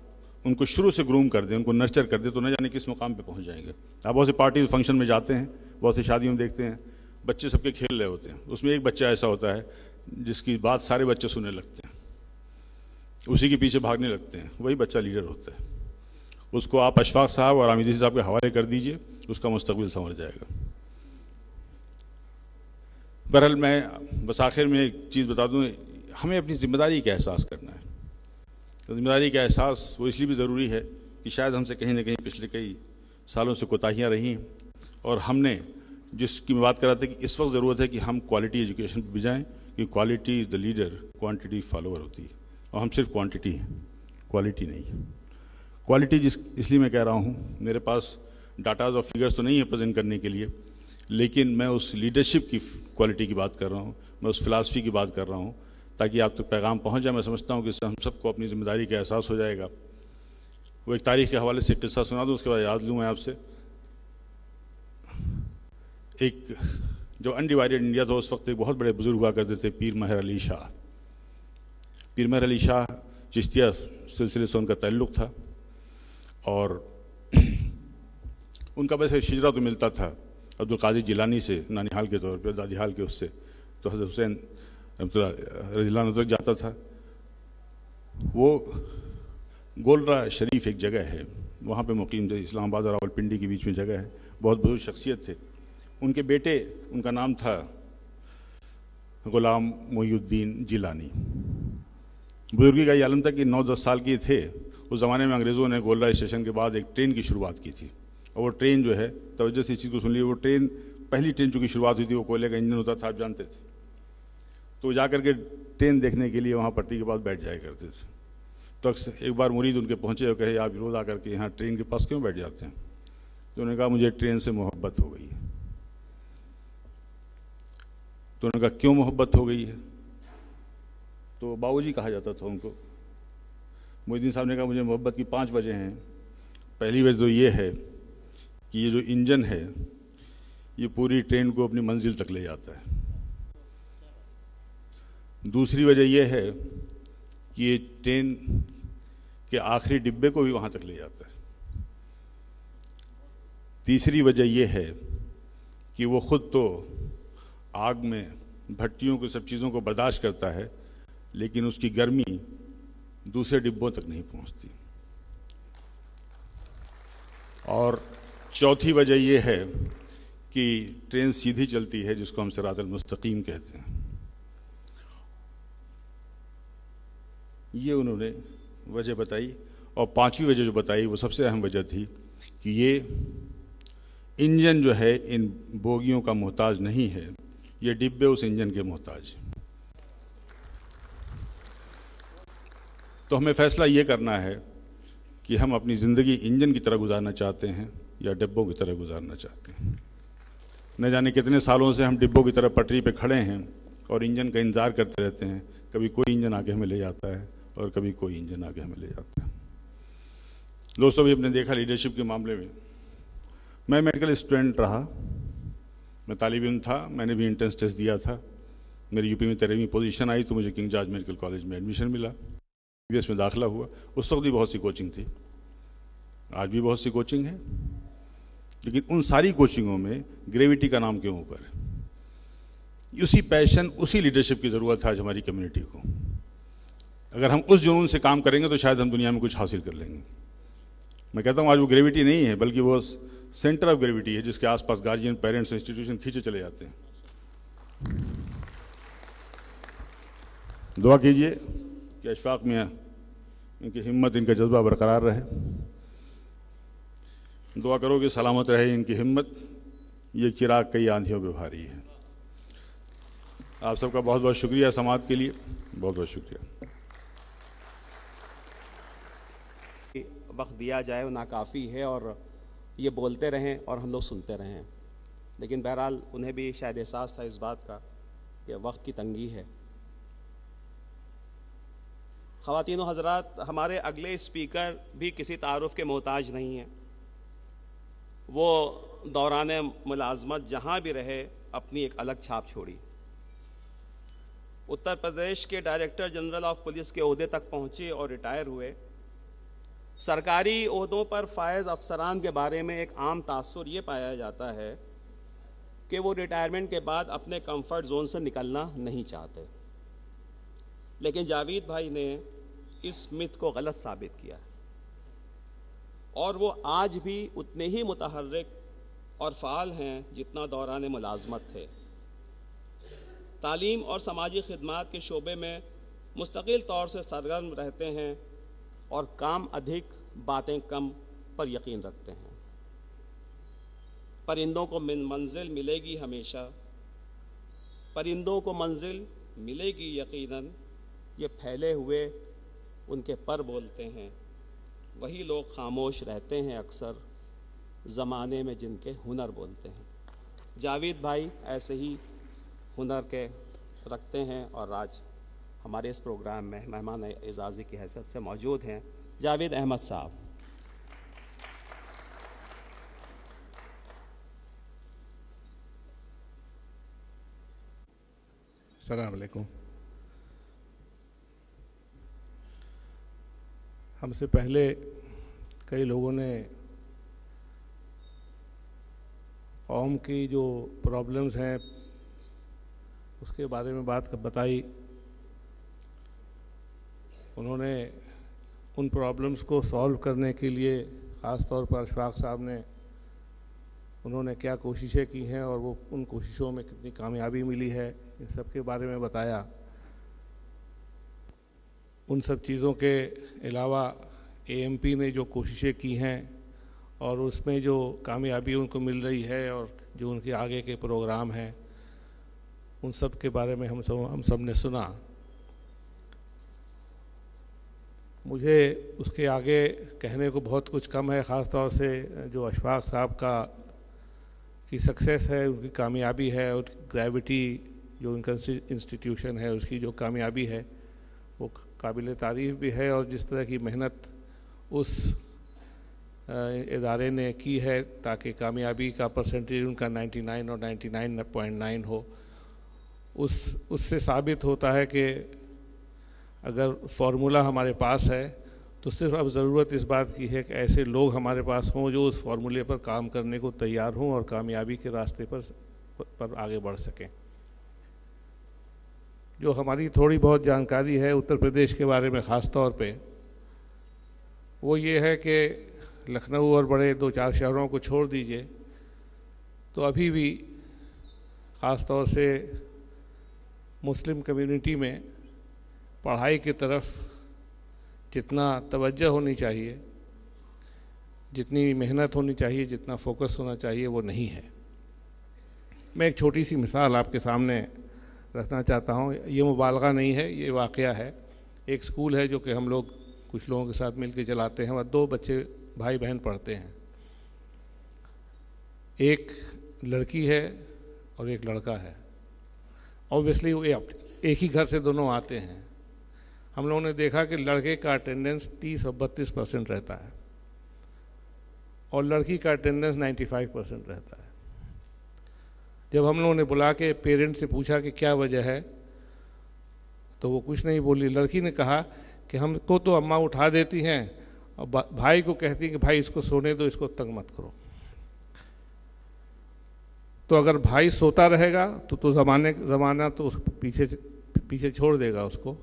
Speaker 4: उनको शुरू से ग्रूम कर दें, उनको नर्चर कर दें, तो न जाने किस मुकाम पे पहुंच जाएंगे। आप बहुत से पार्टी फंक्शन में जाते हैं, बहुत सी शादियों में देखते हैं, बच्चे सबके खेल रहे होते हैं, उसमें एक बच्चा ऐसा होता है जिसकी बात सारे बच्चे सुनने लगते हैं, उसी के पीछे भागने लगते हैं, वही बच्चा लीडर होता है। उसको आप अशफाक साहब और आमिर इदरीसी साहब के हवाले कर दीजिए, उसका मुस्तकबिल संवर जाएगा। बहरहाल मैं बस आखिर में एक चीज़ बता दूँ, हमें अपनी जिम्मेदारी का एहसास करना है। तो जिम्मेदारी का एहसास वो इसलिए भी ज़रूरी है कि शायद हमसे कहीं ना कहीं पिछले कई सालों से कोताहियाँ रही हैं, और हमने जिसकी मैं बात कर रहा था कि इस वक्त ज़रूरत है कि हम क्वालिटी एजुकेशन पर भी जाएँ, कि quality is the leader, quantity follower होती है, और हम सिर्फ क्वांटिटी हैं, क्वालिटी नहीं है। क्वालिटी इसलिए मैं कह रहा हूँ, मेरे पास डाटाज और फिगर्स तो नहीं है प्रेजेंट करने के लिए, लेकिन मैं उस लीडरशिप की क्वालिटी की बात कर रहा हूँ, मैं उस फिलासफी की बात कर रहा हूँ, ताकि आप तक पैगाम पहुँच जाए। मैं समझता हूँ कि इससे हम सबको अपनी जिम्मेदारी का एहसास हो जाएगा। वो एक तारीख़ के हवाले से किस्सा सुना दूँ, उसके बाद याद लूँ मैं आपसे। एक जो अनडिवाइडेड इंडिया था, उस वक्त एक बहुत बड़े बुजुर्ग हुआ करते थे, पीर मेहर अली शाह। पीर मेहर अली शाह चिश्तिया सिलसिले से उनका ताल्लुक़ था, और उनका वैसे शिजरा तो मिलता था अब्दुल कादिर जिलानी से, नानीहाल के तौर पर, दादीहाल के उससे, तो हज़रत हुसैन रज़ियल्लाहु अन्हु तक जाता था। वो गोलरा शरीफ एक जगह है, वहाँ पे मुकीम थे, इस्लामाबाद और रावलपिंडी के बीच में जगह है। बहुत बुजुर्ग शख्सियत थे। उनके बेटे, उनका नाम था गुलाम मोइनुद्दीन जिलानी। बुजुर्गी का ये आलम था कि 9-10 साल के थे। उस ज़माने में अंग्रेज़ों ने गोलरा स्टेशन के बाद एक ट्रेन की शुरुआत की थी, और वो ट्रेन जो है, तवज्जो से इस चीज़ को सुन लीजिए, वो ट्रेन, पहली ट्रेन चूँकि शुरुआत हुई थी, वो कोयले का इंजन होता था, आप जानते थे। तो जा करके ट्रेन देखने के लिए वहाँ पटरी के पास बैठ जाया करते थे। तो एक बार मुरीद उनके पहुँचे और कहे, आप रोज़ आकर के यहाँ ट्रेन के पास क्यों बैठ जाते हैं? तो उन्होंने कहा, मुझे ट्रेन से मोहब्बत हो गई है। तो उन्होंने कहा, क्यों मोहब्बत हो गई है? तो बाबूजी कहा जाता था उनको। मोइनुद्दीन साहब ने कहा, मुझे मोहब्बत की 5 वजह हैं। पहली वजह तो ये है कि ये जो इंजन है, ये पूरी ट्रेन को अपनी मंजिल तक ले जाता है। दूसरी वजह यह है कि ये ट्रेन के आखिरी डिब्बे को भी वहाँ तक ले जाता है। तीसरी वजह यह है कि वो खुद तो आग में, भट्टियों को, सब चीज़ों को बर्दाश्त करता है, लेकिन उसकी गर्मी दूसरे डिब्बों तक नहीं पहुँचती। और चौथी वजह यह है कि ट्रेन सीधी चलती है, जिसको हम सिरातल मुस्तकीम कहते हैं। ये उन्होंने वजह बताई। और 5वीं वजह जो बताई, वो सबसे अहम वजह थी कि ये इंजन जो है इन बोगियों का मोहताज नहीं है, ये डिब्बे उस इंजन के मोहताज। तो हमें फैसला ये करना है कि हम अपनी ज़िंदगी इंजन की तरह गुजारना चाहते हैं या डिब्बों की तरह गुजारना चाहते हैं। न जाने कितने सालों से हम डिब्बों की तरह पटरी पे खड़े हैं और इंजन का इंतज़ार करते रहते हैं। कभी कोई इंजन आगे हमें ले जाता है और कभी कोई इंजन आगे हमें ले जाता है। दोस्तों, भी आपने देखा लीडरशिप के मामले में, मैं मेडिकल स्टूडेंट रहा, मैं तालिब इल्म था, मैंने भी एंट्रेंस टेस्ट दिया था। मेरी यूपी में 13वीं पोजीशन आई तो मुझे किंग जॉर्ज मेडिकल कॉलेज में एडमिशन मिला, बीएस में दाखिला हुआ। उस वक्त भी बहुत सी कोचिंग थी, आज भी बहुत सी कोचिंग है, लेकिन उन सारी कोचिंगों में ग्रेविटी का नाम क्यों ऊपर है? उसी पैशन, उसी लीडरशिप की ज़रूरत है आज हमारी कम्युनिटी को। अगर हम उस जुनून से काम करेंगे तो शायद हम दुनिया में कुछ हासिल कर लेंगे। मैं कहता हूँ आज वो ग्रेविटी नहीं है, बल्कि वो सेंटर ऑफ ग्रेविटी है, जिसके आसपास गार्जियन, पेरेंट्स, इंस्टीट्यूशन खींचे चले जाते हैं। दुआ कीजिए कि अशफाक मियाँ, इनकी हिम्मत, इनका जज्बा बरकरार रहे। दुआ करो कि सलामत रहे इनकी हिम्मत। ये चिराग कई आंधियों पे भारी है। आप सबका बहुत बहुत शुक्रिया, समाज के लिए बहुत बहुत शुक्रिया।
Speaker 2: वक्त दिया जाए वो नाकाफ़ी है, और ये बोलते रहें और हम लोग सुनते रहें। लेकिन बहरहाल उन्हें भी शायद एहसास था इस बात का कि वक्त की तंगी है। ख़वातीन व हज़रात, हमारे अगले स्पीकर भी किसी तारुफ के मोहताज नहीं हैं। वो दौरान मुलाजमत जहाँ भी रहे अपनी एक अलग छाप छोड़ी। उत्तर प्रदेश के डायरेक्टर जनरल ऑफ पुलिस के ओहदे तक पहुँचे और रिटायर हुए। सरकारी ओहदों पर फायज़ अफसरान के बारे में एक आम तासुर ये पाया जाता है कि वो रिटायरमेंट के बाद अपने कंफर्ट जोन से निकलना नहीं चाहते, लेकिन जावेद भाई ने इस मिथ को गलत साबित किया और वो आज भी उतने ही मुतहर्रिक और फ़ाल हैं जितना दौरान मुलाजमत थे। तालीम और समाजी खिदमात के शोबे में मुस्तकिल तौर से सरगर्म रहते हैं और काम अधिक, बातें कम पर यकीन रखते हैं। परिंदों को मंजिल मिलेगी हमेशा, परिंदों को मंजिल मिलेगी यकीनन, ये फैले हुए उनके पर बोलते हैं। वही लोग खामोश रहते हैं अक्सर ज़माने में जिनके हुनर बोलते हैं। जावेद भाई ऐसे ही हुनर के रखते हैं और आज हमारे इस प्रोग्राम में मेहमान एजाज़ी की हैसियत से मौजूद हैं जावेद अहमद साहब।
Speaker 5: अस्सलाम वालेकुम। हमसे पहले कई लोगों ने कौम की जो प्रॉब्लम्स हैं उसके बारे में बात बताई। उन्होंने उन प्रॉब्लम्स को सॉल्व करने के लिए ख़ास तौर पर अशफाक साहब ने उन्होंने क्या कोशिशें की हैं और वो उन कोशिशों में कितनी कामयाबी मिली है, इन सब के बारे में बताया। उन सब चीज़ों के अलावा एएमपी ने जो कोशिशें की हैं और उसमें जो कामयाबी उनको मिल रही है और जो उनके आगे के प्रोग्राम हैं उन सब के बारे में हम सब ने सुना। मुझे उसके आगे कहने को बहुत कुछ कम है, ख़ास तौर से जो अशफाक साहब की सक्सेस है, उनकी कामयाबी है और ग्रेविटी जो उनका इंस्टीट्यूशन है उसकी जो कामयाबी है वो काबिल तारीफ़ भी है। और जिस तरह की मेहनत उस इदारे ने की है ताकि कामयाबी का परसेंटेज उनका 99 और 99.9 हो, उससे साबित होता है कि अगर फार्मूला हमारे पास है तो सिर्फ अब ज़रूरत इस बात की है कि ऐसे लोग हमारे पास हों जो उस फार्मूले पर काम करने को तैयार हों और कामयाबी के रास्ते पर आगे बढ़ सकें। जो हमारी थोड़ी बहुत जानकारी है उत्तर प्रदेश के बारे में ख़ास तौर पे, वो ये है कि लखनऊ और बड़े 2-4 शहरों को छोड़ दीजिए तो अभी भी ख़ास तौर से मुस्लिम कम्युनिटी में पढ़ाई की तरफ जितना तवज्जो होनी चाहिए, जितनी मेहनत होनी चाहिए, जितना फोकस होना चाहिए वो नहीं है। मैं एक छोटी सी मिसाल आपके सामने रखना चाहता हूँ। ये मुबालगा नहीं है, ये वाक़या है। एक स्कूल है जो कि हम लोग कुछ लोगों के साथ मिलकर चलाते हैं और 2 बच्चे भाई बहन पढ़ते हैं। एक लड़की है और एक लड़का है। ऑब्वियसली वो एक ही घर से दोनों आते हैं। हम लोगों ने देखा कि लड़के का अटेंडेंस 30 और 32% रहता है और लड़की का अटेंडेंस 95% रहता है। जब हम लोगों ने बुला के पेरेंट्स से पूछा कि क्या वजह है तो वो कुछ नहीं बोली। लड़की ने कहा कि हमको तो अम्मा उठा देती हैं और भाई को कहती हैं कि भाई इसको सोने दो, इसको तंग मत करो। तो अगर भाई सोता रहेगा तो ज़माना तो उसको पीछे छोड़ देगा, उसको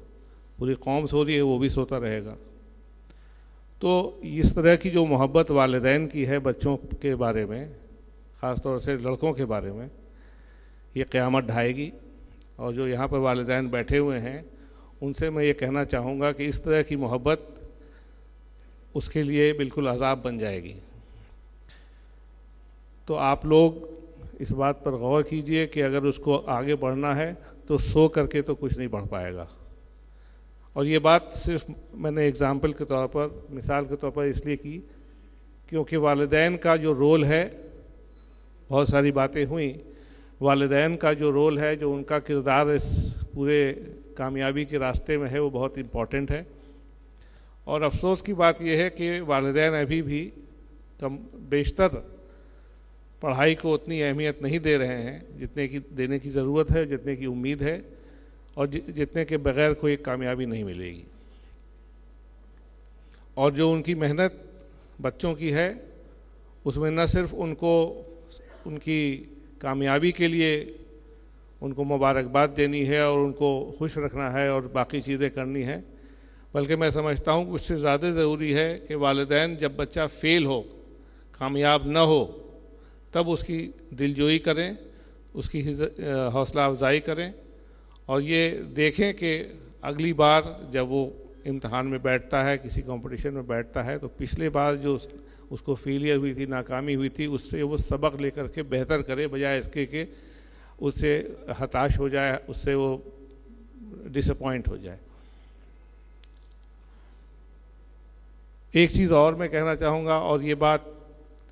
Speaker 5: पूरी कौम सो रही है वो भी सोता रहेगा। तो इस तरह की जो मोहब्बत वालिदैन की है बच्चों के बारे में, ख़ास तौर से लड़कों के बारे में, ये क़यामत ढाएगी। और जो यहाँ पर वालिदैन बैठे हुए हैं उनसे मैं ये कहना चाहूँगा कि इस तरह की मोहब्बत उसके लिए बिल्कुल अज़ाब बन जाएगी। तो आप लोग इस बात पर गौर कीजिए कि अगर उसको आगे बढ़ना है तो सो करके तो कुछ नहीं बढ़ पाएगा। और ये बात सिर्फ मैंने एग्ज़ाम्पल के तौर पर, मिसाल के तौर पर इसलिए की क्योंकि वालिदैन का जो रोल है, बहुत सारी बातें हुई, वालिदैन का जो रोल है, जो उनका किरदार इस पूरे कामयाबी के रास्ते में है वो बहुत इम्पॉर्टेंट है। और अफसोस की बात यह है कि वालिदैन अभी भी बेशतर पढ़ाई को उतनी अहमियत नहीं दे रहे हैं जितने की देने की ज़रूरत है, जितने की उम्मीद है और जितने के बगैर कोई कामयाबी नहीं मिलेगी। और जो उनकी मेहनत बच्चों की है उसमें न सिर्फ उनको उनकी कामयाबी के लिए उनको मुबारकबाद देनी है और उनको खुश रखना है और बाकी चीज़ें करनी है, बल्कि मैं समझता हूँ कि उससे ज़्यादा ज़रूरी है कि वालिदैन जब बच्चा फ़ेल हो, कामयाब न हो, तब उसकी दिलजोई करें, उसकी हौसला अफजाई करें और ये देखें कि अगली बार जब वो इम्तहान में बैठता है, किसी कंपटीशन में बैठता है, तो पिछले बार जो उसको फेलियर हुई थी, नाकामी हुई थी, उससे वो सबक लेकर के बेहतर करे, बजाय इसके कि उससे हताश हो जाए, उससे वो डिसअपॉइंट हो जाए। एक चीज़ और मैं कहना चाहूँगा, और ये बात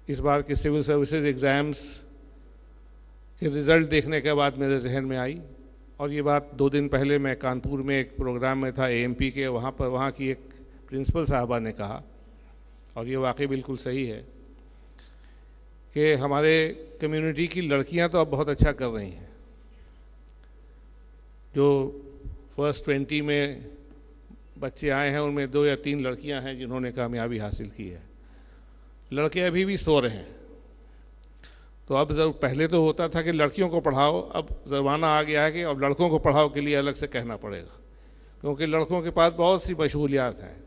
Speaker 5: इस बार के सिविल सर्विसेज एग्ज़ाम्स के रिज़ल्ट देखने के बाद मेरे जहन में आई। और ये बात 2 दिन पहले मैं कानपुर में एक प्रोग्राम में था AMP के, वहाँ की एक प्रिंसिपल साहबा ने कहा, और ये वाकई बिल्कुल सही है, कि हमारे कम्युनिटी की लड़कियां तो अब बहुत अच्छा कर रही हैं। जो फर्स्ट 20 में बच्चे आए हैं उनमें 2 या 3 लड़कियां हैं जिन्होंने कामयाबी हासिल की है। लड़के अभी भी सो रहे हैं। तो अब जब पहले तो होता था कि लड़कियों को पढ़ाओ, अब ज़माना आ गया है कि अब लड़कों को पढ़ाओ के लिए अलग से कहना पड़ेगा, क्योंकि लड़कों के पास बहुत सी मशगूलियात हैं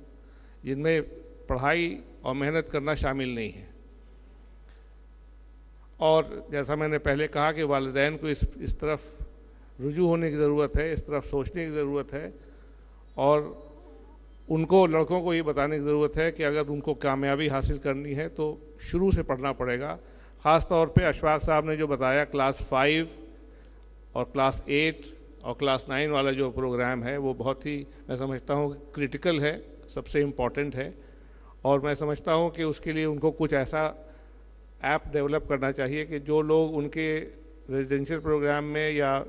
Speaker 5: जिनमें पढ़ाई और मेहनत करना शामिल नहीं है। और जैसा मैंने पहले कहा कि वालिदैन को इस तरफ रुजू होने की ज़रूरत है, इस तरफ सोचने की ज़रूरत है, और उनको, लड़कों को ये बताने की ज़रूरत है कि अगर उनको कामयाबी हासिल करनी है तो शुरू से पढ़ना पड़ेगा। ख़ास तौर पे अशफाक साहब ने जो बताया क्लास 5 और क्लास 8 और क्लास 9 वाला जो प्रोग्राम है वो बहुत ही, मैं समझता हूँ, क्रिटिकल है, सबसे इम्पॉर्टेंट है। और मैं समझता हूँ कि उसके लिए उनको कुछ ऐसा ऐप डेवलप करना चाहिए कि जो लोग उनके रेजिडेंशियल प्रोग्राम में या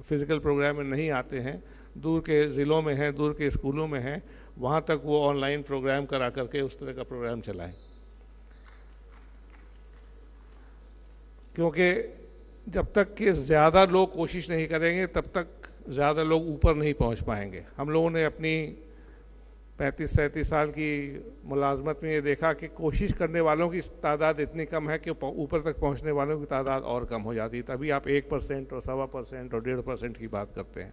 Speaker 5: फिज़िकल प्रोग्राम में नहीं आते हैं, दूर के ज़िलों में हैं, दूर के स्कूलों में हैं, वहाँ तक वो ऑनलाइन प्रोग्राम करा करके उस तरह का प्रोग्राम चलाएं। क्योंकि जब तक कि ज़्यादा लोग कोशिश नहीं करेंगे तब तक ज़्यादा लोग ऊपर नहीं पहुँच पाएंगे। हम लोगों ने अपनी 35-37 साल की मुलाजमत में ये देखा कि कोशिश करने वालों की तादाद इतनी कम है कि ऊपर तक पहुंचने वालों की तादाद और कम हो जाती है। तभी आप 1% और 1.25% और 1.5% की बात करते हैं।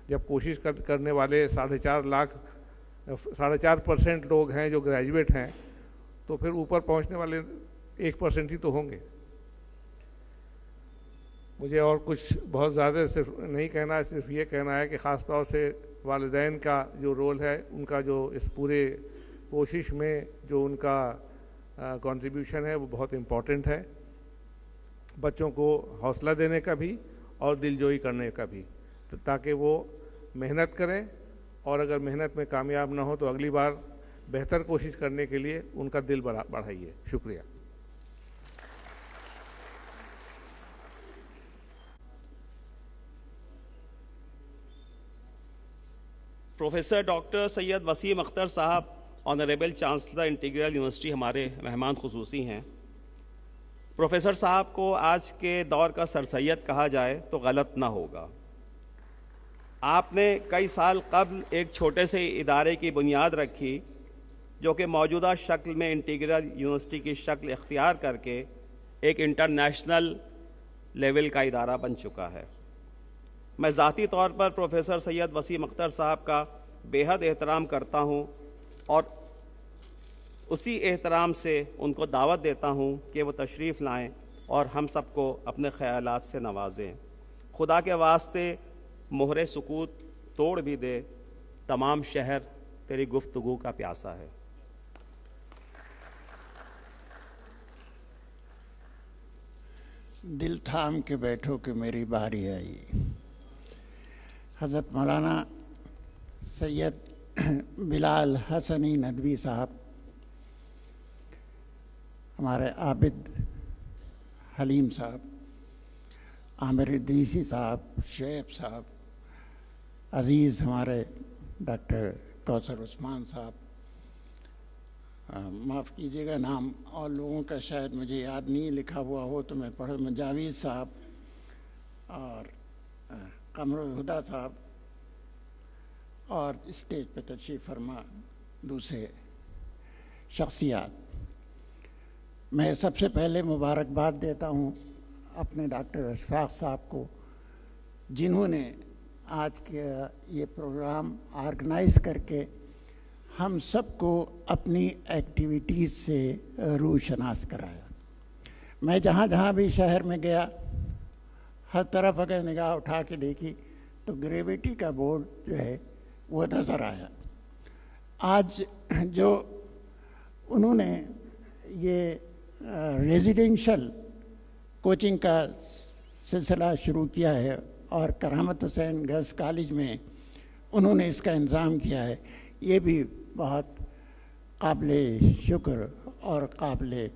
Speaker 5: जब कोशिश करने वाले 4.5% लोग हैं जो ग्रेजुएट हैं, तो फिर ऊपर पहुंचने वाले 1% ही तो होंगे। मुझे और कुछ बहुत ज़्यादा सिर्फ नहीं कहना है, सिर्फ ये कहना है कि ख़ास तौर से वालिदैन का जो रोल है, उनका जो इस पूरे कोशिश में जो उनका कंट्रीब्यूशन है वो बहुत इम्पॉर्टेंट है, बच्चों को हौसला देने का भी और दिलजोई करने का भी, ताकि वो मेहनत करें और अगर मेहनत में कामयाब ना हो तो अगली बार बेहतर कोशिश करने के लिए उनका दिल बढ़ाइए। शुक्रिया।
Speaker 2: प्रोफेसर डॉक्टर सैयद वसीम अख्तर साहब, ऑनरेबल चांसलर इंटीग्रल यूनिवर्सिटी, हमारे मेहमान खुसूसी हैं। प्रोफेसर साहब को आज के दौर का सर सैयद कहा जाए तो गलत ना होगा। आपने कई साल कबल एक छोटे से इदारे की बुनियाद रखी जो कि मौजूदा शक्ल में इंटीग्रल यूनिवर्सिटी की शक्ल इख्तियार करके एक इंटरनेशनल लेवल का इदारा बन चुका है। मैं ज़ाती तौर पर प्रोफेसर सैयद वसीम अख्तर साहब का बेहद एहतराम करता हूँ और उसी एहतराम से उनको दावत देता हूँ कि वो तशरीफ़ लाएं और हम सबको अपने ख़यालात से नवाजें। खुदा के वास्ते मोहरे सुकूत तोड़ भी दे, तमाम शहर तेरी गुफ्तगू का प्यासा है।
Speaker 6: दिल थाम के बैठो कि मेरी बारी आई। हज़रत मौलाना सैयद बिलाल हसनी नदवी साहब, हमारे आबिद हलीम साहब, आमिर इदरीसी साहब, शुएब साहब, अज़ीज़ हमारे डॉक्टर कौसर उस्मान साहब, माफ़ कीजिएगा नाम और लोगों का शायद मुझे याद नहीं लिखा हुआ हो तो मैं पढ़, जावेद साहब और कमरुल हुदा साहब और स्टेज पर तशरीफ़ फरमा दूसरे शख्सियात। मैं सबसे पहले मुबारकबाद देता हूँ अपने डॉक्टर अशफाक साहब को, जिन्होंने आज के ये प्रोग्राम ऑर्गेनाइज करके हम सबको अपनी एक्टिविटीज़ से रूशनास कराया। मैं जहाँ जहाँ भी शहर में गया, हर तरफ अगर निगाह उठा के देखी तो ग्रेविटी का बोर्ड जो है वो नज़र आया। आज जो उन्होंने ये रेजिडेंशियल कोचिंग का सिलसिला शुरू किया है और करामत हुसैन गर्ल्स कॉलेज में उन्होंने इसका इंतज़ाम किया है, ये भी बहुत काबिल शुक्र और काबिल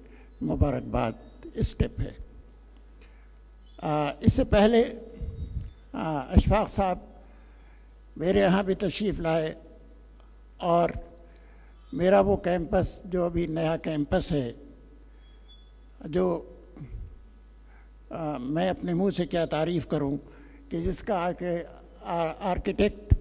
Speaker 6: मुबारकबाद स्टेप है। इससे पहले अशफाक साहब मेरे यहाँ भी तशरीफ़ लाए और मेरा वो कैंपस जो अभी नया कैंपस है, जो मैं अपने मुंह से क्या तारीफ़ करूं कि जिसका आर्किटेक्ट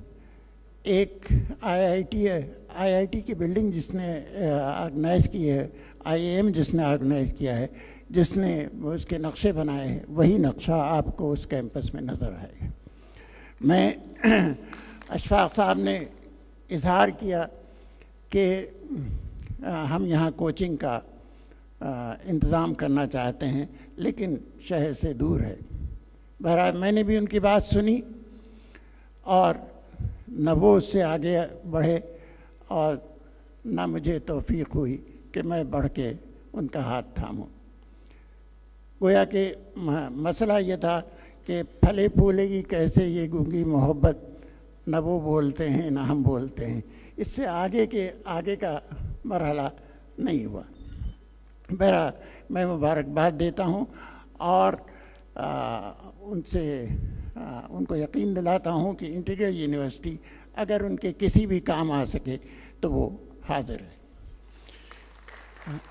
Speaker 6: एक आईआईटी की बिल्डिंग जिसने ऑर्गेनाइज़ की है, आईएएम जिसने ऑर्गेनाइज़ किया है, जिसने उसके नक्शे बनाए हैं, वही नक्शा आपको उस कैंपस में नज़र आएगा। मैं अशफाक साहब ने इजहार किया कि हम यहाँ कोचिंग का इंतज़ाम करना चाहते हैं लेकिन शहर से दूर है। बहरहाल मैंने भी उनकी बात सुनी और न वो उससे आगे बढ़े और न मुझे तौफीक हुई कि मैं बढ़ के उनका हाथ थामूं। गोया कि मसला ये था कि फले फूलेगी कैसे ये गूंगी मोहब्बत, न वो बोलते हैं न हम बोलते हैं। इससे आगे का मरहला नहीं हुआ। बहरहाल मैं मुबारकबाद देता हूँ और उनको यकीन दिलाता हूँ कि इंटीग्रल यूनिवर्सिटी अगर उनके किसी भी काम आ सके तो वो हाजिर है।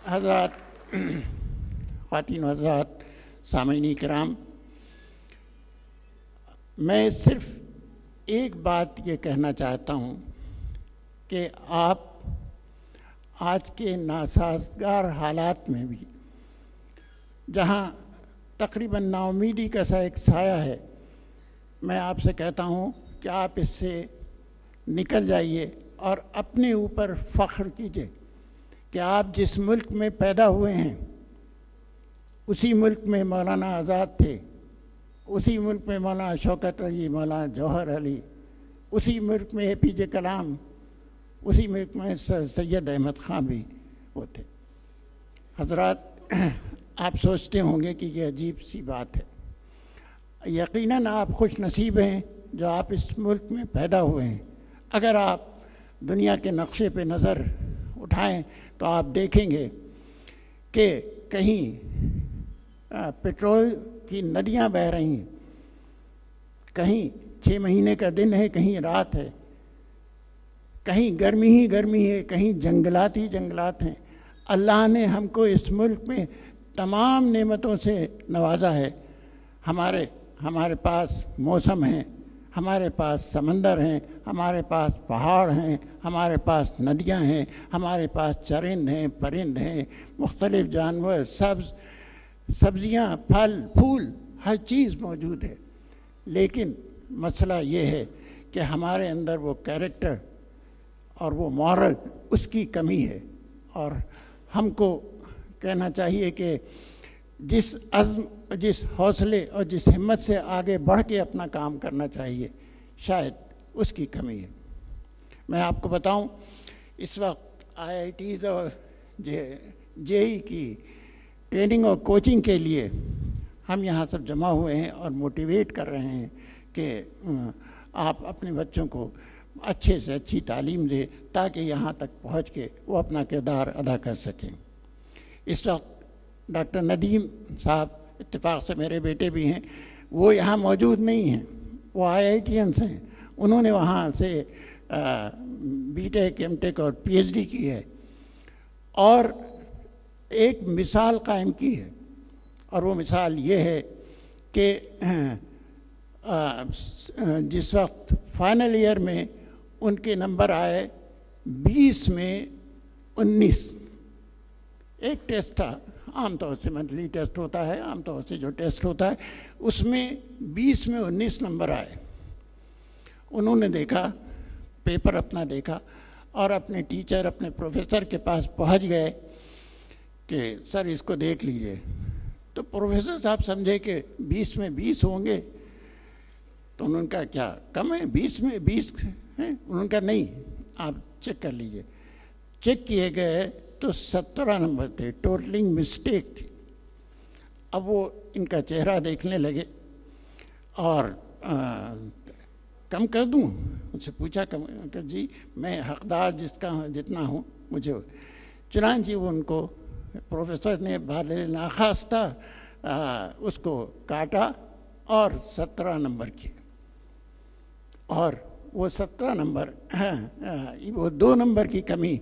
Speaker 6: हज़रात, ख़वातीन हज़रात, सामीन किराम, मैं सिर्फ एक बात ये कहना चाहता हूँ कि आप आज के नासाज़गार हालात में भी, जहाँ तकरीबन नाउमीदी का सा एक साया है, मैं आपसे कहता हूँ कि आप इससे निकल जाइए और अपने ऊपर फ़ख्र कीजिए कि आप जिस मुल्क में पैदा हुए हैं उसी मुल्क में मौलाना आज़ाद थे, उसी मुल्क में मौलाना शौकत अली, मौलाना जौहर अली, उसी मुल्क में APJ कलाम, उसी मुल्क में सैयद अहमद ख़ान भी वो थे। हज़रात, आप सोचते होंगे कि ये अजीब सी बात है। यकीनन आप खुश नसीब हैं जो आप इस मुल्क में पैदा हुए हैं। अगर आप दुनिया के नक्शे पे नज़र उठाएं तो आप देखेंगे कि कहीं पेट्रोल की नदियां बह रही हैं, कहीं 6 महीने का दिन है, कहीं रात है, कहीं गर्मी ही गर्मी है, कहीं जंगलात ही जंगलात हैं। अल्लाह ने हमको इस मुल्क में तमाम नेमतों से नवाजा है। हमारे पास मौसम है, हमारे पास समंदर हैं, हमारे पास पहाड़ हैं, हमारे पास नदियां हैं, हमारे पास चरिंद हैं, परिंद हैं, मुख्तलिफ जानवर, सब्जियां, फल फूल, हर चीज़ मौजूद है। लेकिन मसला ये है कि हमारे अंदर वो कैरेक्टर और वो मॉरल, उसकी कमी है। और हमको कहना चाहिए कि जिस अज़्म, जिस हौसले और जिस हिम्मत से आगे बढ़ के अपना काम करना चाहिए, शायद उसकी कमी है। मैं आपको बताऊं, इस वक्त IITs और JEE की ट्रेनिंग और कोचिंग के लिए हम यहाँ सब जमा हुए हैं और मोटिवेट कर रहे हैं कि आप अपने बच्चों को अच्छे से अच्छी तालीम दें ताकि यहाँ तक पहुँच के वो अपना किरदार अदा कर सकें। इस वक्त डॉक्टर नदीम साहब, इत्तेफाक से मेरे बेटे भी हैं, वो यहाँ मौजूद नहीं हैं, वो IITians हैं। उन्होंने वहाँ से BTech, MTech और PhD की है और एक मिसाल कायम की है। और वो मिसाल ये है कि जिस वक्त फाइनल ईयर में उनके नंबर आए 20 में 19, एक टेस्ट था, आमतौर से मंथली टेस्ट होता है, आमतौर से जो टेस्ट होता है उसमें 20 में 19 नंबर आए। उन्होंने देखा, पेपर अपना देखा और अपने टीचर, अपने प्रोफेसर के पास पहुंच गए कि सर इसको देख लीजिए। तो प्रोफेसर साहब समझे कि 20 में 20 होंगे, तो उन्होंने कहा क्या कम है, 20 में 20 है? उन्होंने कहा नहीं, आप चेक कर लीजिए। चेक किए गए तो 17 नंबर थे, टोटलिंग मिस्टेक थी। अब वो इनका चेहरा देखने लगे और कम कर दूं? उनसे पूछा कम कर, जी मैं हकदार जिसका जितना हूँ मुझे। चुनांचे वो उनको प्रोफेसर ने नाखास्ता उसको काटा और 17 नंबर किए, और वो 17 नंबर वो 2 नंबर की कमी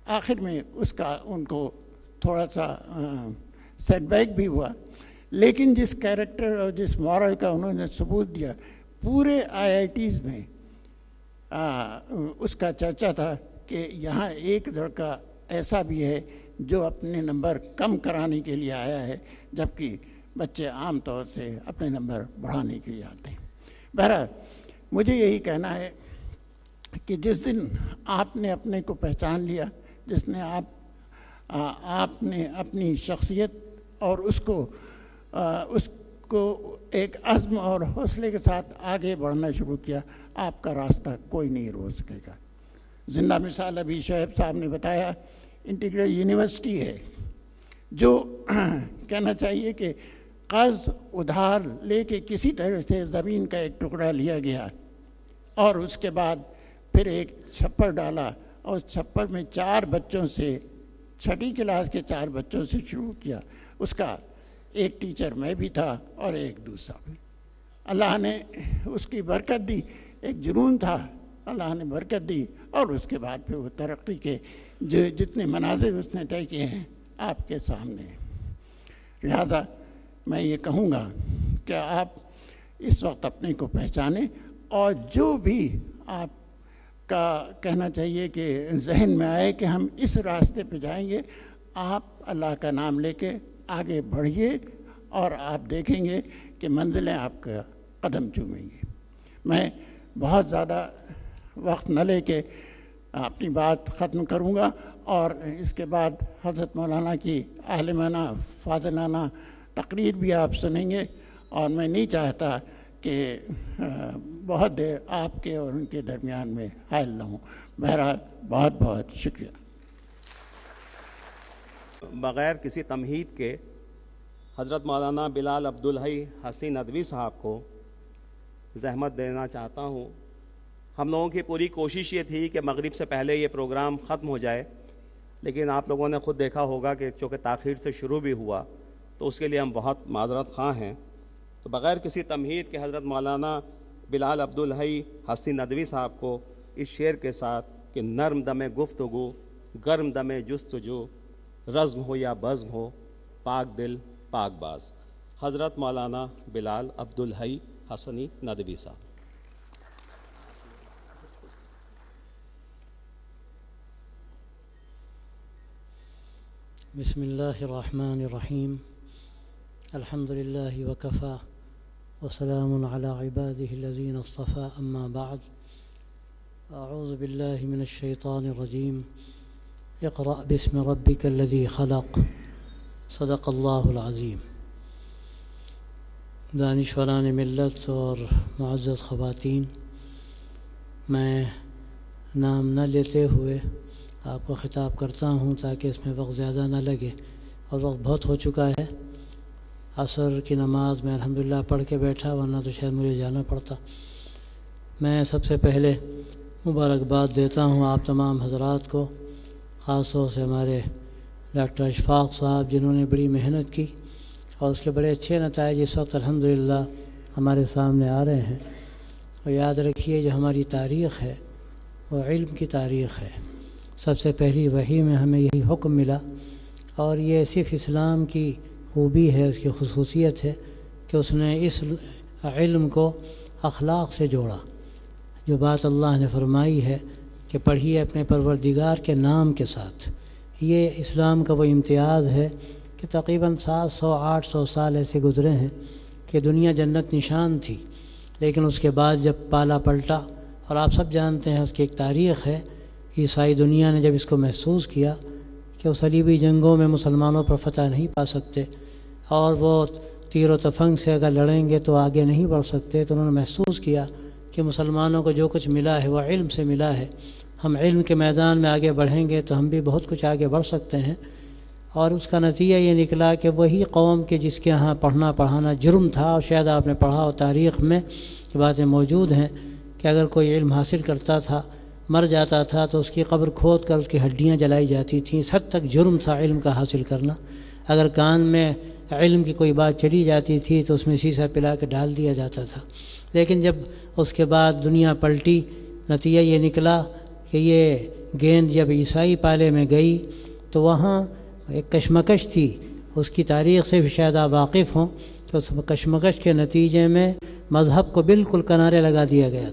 Speaker 6: आखिर में उसका उनको थोड़ा सा सेटबैक भी हुआ, लेकिन जिस कैरेक्टर और जिस मॉरल का उन्होंने सबूत दिया, पूरे IITs में उसका चर्चा था कि यहाँ एक लड़का ऐसा भी है जो अपने नंबर कम कराने के लिए आया है, जबकि बच्चे आम तौर से अपने नंबर बढ़ाने के लिए आते हैं। बहरहाल मुझे यही कहना है कि जिस दिन आपने अपने को पहचान लिया, जिसने आपने अपनी शख्सियत और उसको एक अज़्म और हौसले के साथ आगे बढ़ना शुरू किया, आपका रास्ता कोई नहीं रोक सकेगा। जिंदा मिसाल अभी शोएब साहब ने बताया, इंटीग्रल यूनिवर्सिटी है जो कहना चाहिए कि कर्ज उधार लेके किसी तरह से ज़मीन का एक टुकड़ा लिया गया और उसके बाद फिर एक छप्पर डाला और उस छप्पर में 4 बच्चों से, 6ठी क्लास के 4 बच्चों से शुरू किया। उसका एक टीचर मैं भी था और एक दूसरा भी। अल्लाह ने उसकी बरकत दी, एक जुनून था, अल्लाह ने बरकत दी और उसके बाद फिर वो तरक्की के जितने मनाजिर उसने तय किए हैं आपके सामने। लिहाजा मैं ये कहूँगा कि आप इस वक्त अपने को पहचानें और जो भी आपका कहना चाहिए कि जहन में आए कि हम इस रास्ते पे जाएंगे, आप अल्लाह का नाम लेके आगे बढ़िए और आप देखेंगे कि मंजिलें आपका कदम चूमेंगी। मैं बहुत ज़्यादा वक्त न लेके अपनी बात ख़त्म करूँगा और इसके बाद हज़रत मौलाना की आलिमाना फाज़िलाना तकरीर भी आप सुनेंगे, और मैं नहीं चाहता कि बहुत देर आपके और उनके दरमियान में हायल न हूँ। बहरहाल बहुत बहुत शुक्रिया।
Speaker 2: बग़ैर किसी तमहीद के हज़रत मौलाना बिलाल अब्दुल हई हसन नदवी साहब को ज़हमत देना चाहता हूँ। हम लोगों की पूरी कोशिश ये थी कि मगरिब से पहले ये प्रोग्राम ख़त्म हो जाए, लेकिन आप लोगों ने ख़ुद देखा होगा कि चूँकि ताख़ीर से शुरू भी हुआ तो उसके लिए हम बहुत माज़रत ख़्वाह हैं। तो बग़ैर किसी तमहीद के हज़रत मौलाना बिलाल अब्दुल हई हसन नदवी साहब को इस शेर के साथ कि नर्म दमे गुफ्तगू गर्म दमे जुस्तजू, रज़्म हो या बज़्म हो, पाक दिल पाक बाज, हज़रत मौलाना बिलाल अब्दुल हई हसनी नदवी साहब।
Speaker 7: बिस्मिल्लाहिर्रहमानिर्रहीम, अल्हम्दुलिल्लाहि वकफ़ा वसलामुन अला इबादिहिल्लज़ीना इस्तफ़ा, अम्मा बाद, अऊज़ु बिल्लाहि मिनश शैतानिर्रजीम, इक़रा बिस्मि रब्बिकल्लज़ी ख़लक़, सदक़ल्लाहुल अज़ीम। दानिशवरान मिल्लत और मुअज़्ज़ज़ ख़वातीन, मैं नाम न लेते हुए आपको ख़िताब करता हूँ ताकि इसमें वक्त ज़्यादा न लगे और वक्त बहुत हो चुका है। असर की नमाज में अल्हम्दुलिल्लाह पढ़ के बैठा, वरना तो शायद मुझे जाना पड़ता। मैं सबसे पहले मुबारकबाद देता हूँ आप तमाम हज़रात को, ख़ास तौर से हमारे डॉक्टर अशफाक़ साहब जिन्होंने बड़ी मेहनत की और उसके बड़े अच्छे नताइज इस वक्त अल्हम्दुलिल्लाह हमारे सामने आ रहे हैं। और याद रखिए जो हमारी तारीख़ है वो इल्म की तारीख़ है। सबसे पहली वही में हमें यही हुक्म मिला, और ये सिर्फ़ इस्लाम की खूबी है, उसकी खुसूसियत है कि उसने इस इल्म को अखलाक से जोड़ा। जो बात अल्लाह ने फरमाई है कि पढ़िए अपने परवरदिगार के नाम के साथ, ये इस्लाम का वो इम्तियाज़ है कि तकरीबन 700-800 साल ऐसे गुज़रे हैं कि दुनिया जन्नत निशान थी, लेकिन उसके बाद जब पाला पलटा, और आप सब जानते हैं उसकी एक तारीख़ है, ईसाई दुनिया ने जब इसको महसूस किया कि उस सलीबी जंगों में मुसलमानों पर फतह नहीं पा सकते और वो तीर व तफंग से अगर लड़ेंगे तो आगे नहीं बढ़ सकते, तो उन्होंने महसूस किया कि मुसलमानों को जो कुछ मिला है वह इल्म से मिला है। हम इल्म के मैदान में आगे बढ़ेंगे तो हम भी बहुत कुछ आगे बढ़ सकते हैं। और उसका नतीजा ये निकला कि वही कौम के जिसके यहाँ पढ़ना पढ़ाना जुर्म था, और शायद आपने पढ़ा हो तारीख़ में ये बातें मौजूद हैं कि अगर कोई इल्म हासिल करता था, मर जाता था, तो उसकी कब्र खोद कर उसकी हड्डियाँ जलाई जाती थीं। इस हद तक जुर्म था इल्म का हासिल करना। अगर कान में इल्म की कोई बात चली जाती थी तो उसमें शीशा पिला के डाल दिया जाता था। लेकिन जब उसके बाद दुनिया पलटी, नतीजा ये निकला कि ये गेंद जब ईसाई पाले में गई तो वहाँ एक कशमकश थी। उसकी तारीख़ से भी शायद आप वाकिफ़ हों कि उस कशमकश के नतीजे में मज़हब को बिल्कुल किनारे लगा दिया गया।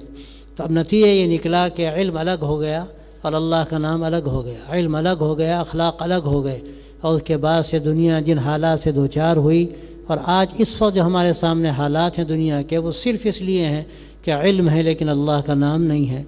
Speaker 7: तो अब नतीजा ये निकला कि इल्म अलग हो गया और अल्लाह का नाम अलग हो गया, इल्म अलग हो गया, अखलाक अलग हो गए। और उसके बाद से दुनिया जिन हालात से दो चार हुई, और आज इस वक्त जो हमारे सामने हालात हैं दुनिया के, वो सिर्फ़ इसलिए हैं कि इल्म है लेकिन अल्लाह का नाम नहीं है,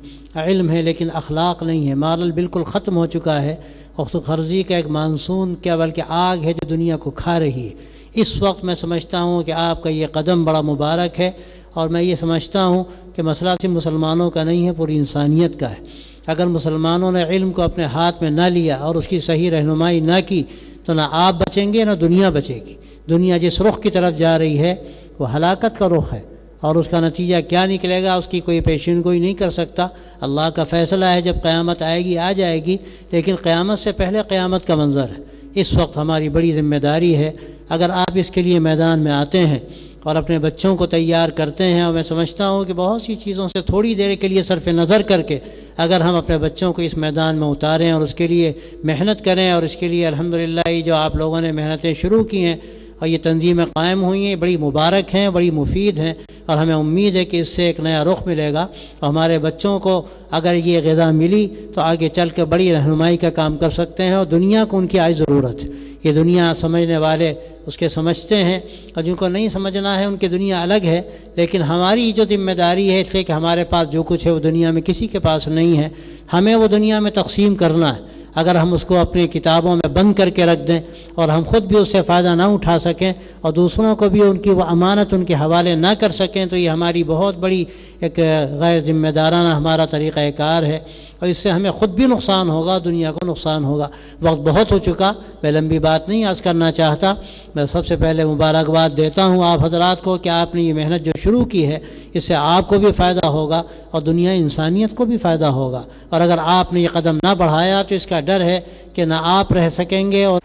Speaker 7: इल्म है लेकिन अखलाक नहीं है। मारल बिल्कुल ख़त्म हो चुका है और तो खर्जी का एक मानसून क्या बल्कि आग है जो दुनिया को खा रही है। इस वक्त मैं समझता हूँ कि आपका ये कदम बड़ा मुबारक है, और मैं ये समझता हूँ कि मसला सिर्फ मुसलमानों का नहीं है, पूरी इंसानियत का है। अगर मुसलमानों ने इल्म को अपने हाथ में ना लिया और उसकी सही रहनुमाई ना की तो ना आप बचेंगे ना दुनिया बचेगी। दुनिया जिस रुख की तरफ जा रही है वो हलाकत का रुख है, और उसका नतीजा क्या निकलेगा उसकी कोई पेशीन गोई नहीं कर सकता। अल्लाह का फ़ैसला है, जब क़यामत आएगी आ जाएगी, लेकिन क़यामत से पहले क़यामत का मंज़र है। इस वक्त हमारी बड़ी ज़िम्मेदारी है, अगर आप इसके लिए मैदान में आते हैं और अपने बच्चों को तैयार करते हैं, और मैं समझता हूँ कि बहुत सी चीज़ों से थोड़ी देर के लिए सरफ़ नज़र करके अगर हम अपने बच्चों को इस मैदान में उतारें और उसके लिए मेहनत करें, और इसके लिए अल्हम्दुलिल्लाह ये जो आप लोगों ने मेहनतें शुरू की हैं और ये तंजीमें कायम हुई हैं, बड़ी मुबारक हैं, बड़ी मुफीद हैं, और हमें उम्मीद है कि इससे एक नया रुख मिलेगा। और हमारे बच्चों को अगर ये ग़िज़ा मिली तो आगे चल कर बड़ी रहनुमाई का काम कर सकते हैं, और दुनिया को उनकी आज ज़रूरत है। ये दुनिया समझने वाले उसके समझते हैं, और जिनको नहीं समझना है उनकी दुनिया अलग है। लेकिन हमारी जो जिम्मेदारी है, इसलिए कि हमारे पास जो कुछ है वो दुनिया में किसी के पास नहीं है, हमें वो दुनिया में तकसीम करना है। अगर हम उसको अपनी किताबों में बंद करके रख दें और हम ख़ुद भी उससे फ़ायदा ना उठा सकें और दूसरों को भी उनकी वो अमानत उनके हवाले ना कर सकें, तो ये हमारी बहुत बड़ी एक गैर जिम्मेदाराना हमारा तरीक़ाकार है, और इससे हमें ख़ुद भी नुकसान होगा, दुनिया को नुकसान होगा। वक्त बहुत हो चुका, मैं लंबी बात नहीं आज करना चाहता। मैं सबसे पहले मुबारकबाद देता हूँ आप हजरात को कि आपने ये मेहनत जो शुरू की है इससे आपको भी फ़ायदा होगा और दुनिया इंसानियत को भी फ़ायदा होगा। और अगर आपने ये कदम ना बढ़ाया तो इसका डर है कि ना आप रह सकेंगे। और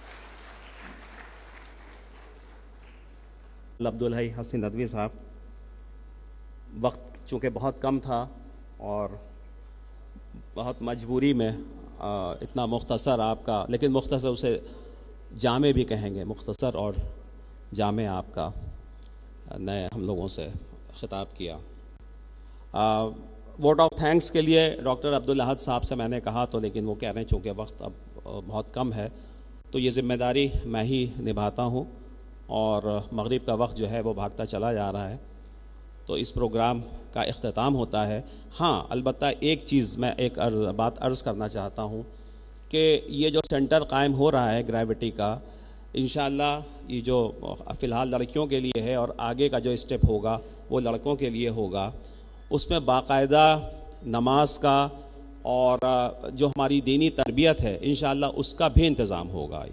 Speaker 2: अब्दुल हई हसन नदवी साहब, वक्त चूँकि बहुत कम था और बहुत मजबूरी में इतना मुख्तसर आपका, लेकिन मुख्तसर उसे जामे भी कहेंगे, मुख्तसर और जामे आपका नए हम लोगों से ख़िताब किया। वोट ऑफ थैंक्स के लिए डॉक्टर अब्दुल अहद साहब से मैंने कहा तो, लेकिन वो कह रहे हैं चूँकि वक्त अब बहुत कम है तो ये ज़िम्मेदारी मैं ही निभाता हूँ, और मगरिब का वक्त जो है वो भागता चला जा रहा है, तो इस प्रोग्राम का इख्तिताम होता है। हाँ, अलबत्ता एक चीज़ मैं एक बात अर्ज़ करना चाहता हूँ कि ये जो सेंटर कायम हो रहा है ग्रेविटी का, इंशाअल्लाह ये जो फ़िलहाल लड़कियों के लिए है और आगे का जो स्टेप होगा वो लड़कों के लिए होगा, उसमें बाकायदा नमाज का और जो हमारी दीनी तरबियत है इंशाअल्लाह उसका भी इंतज़ाम होगा।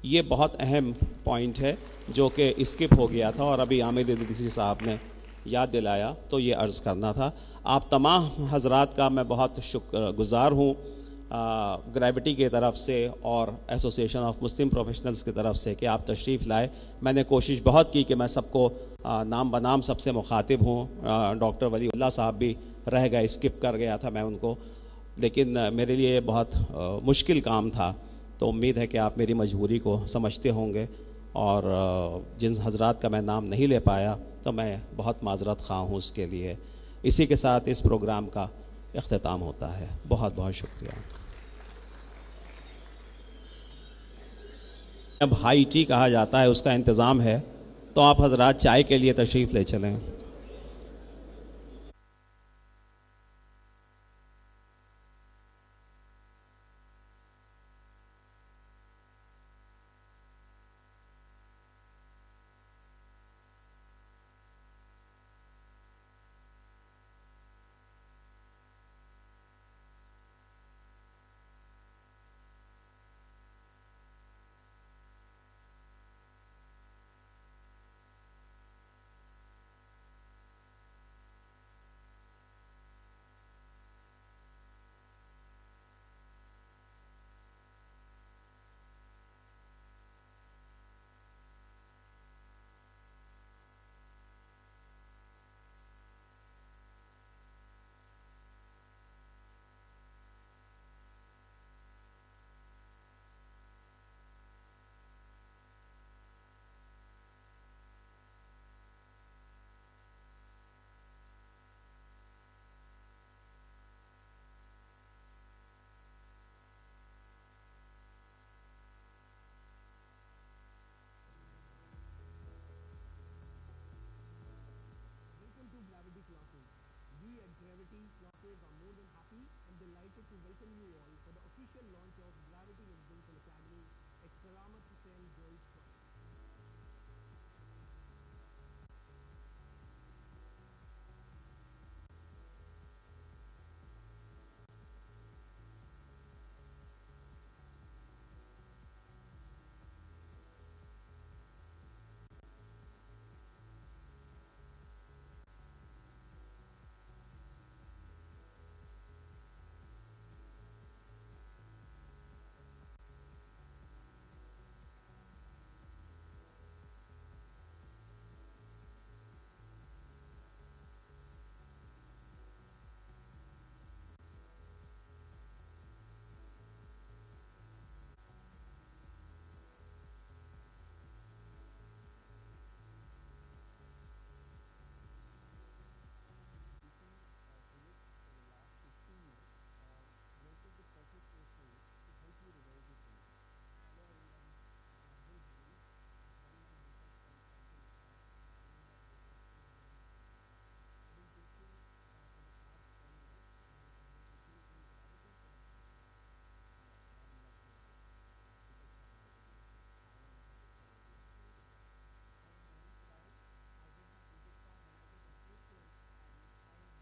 Speaker 2: ये बहुत अहम पॉइंट है जो कि स्किप हो गया था और अभी आमिर इदरीसी साहब ने याद दिलाया, तो ये अर्ज़ करना था। आप तमाम हजरात का मैं बहुत शुक्रगुज़ार हूँ ग्रेविटी की तरफ से और एसोसिएशन ऑफ मुस्लिम प्रोफेशनल्स की तरफ से कि आप तशरीफ़ लाए। मैंने कोशिश बहुत की कि मैं सबको नाम बनाम सबसे मुखातिब हूँ। डॉक्टर वलीउल्लाह साहब भी रह गए, स्किप कर गया था मैं उनको, लेकिन मेरे लिए बहुत मुश्किल काम था, तो उम्मीद है कि आप मेरी मजबूरी को समझते होंगे। और जिन हजरात का मैं नाम नहीं ले पाया तो मैं बहुत माजरत ख़्वाह हूँ उसके लिए। इसी के साथ इस प्रोग्राम का इख्तिताम होता है। बहुत बहुत शुक्रिया। अब हाई टी कहा जाता है, उसका इंतज़ाम है, तो आप हजरात चाय के लिए तशरीफ़ ले चलें।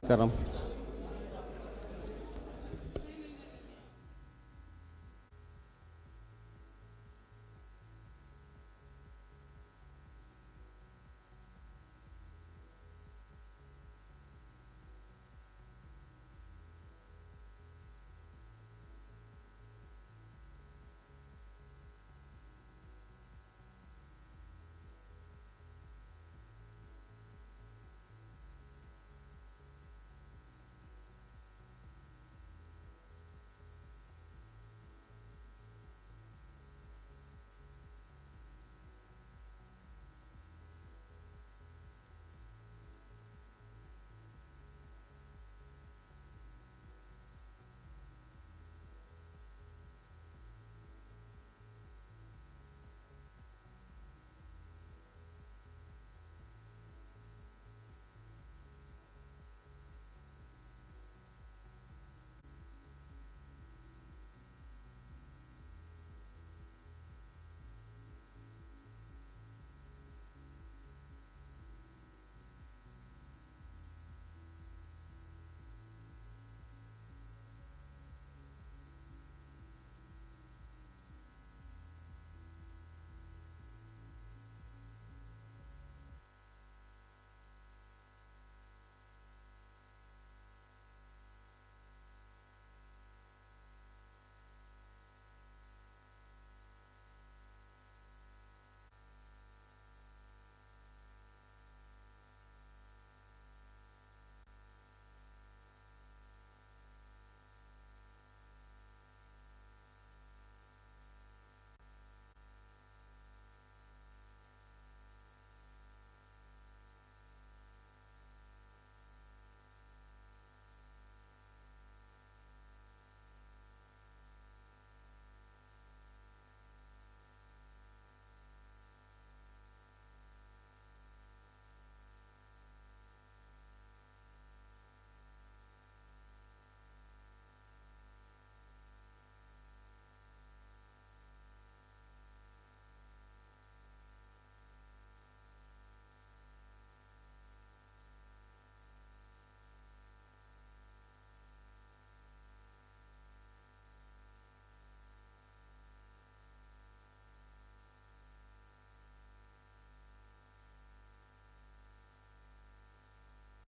Speaker 2: करम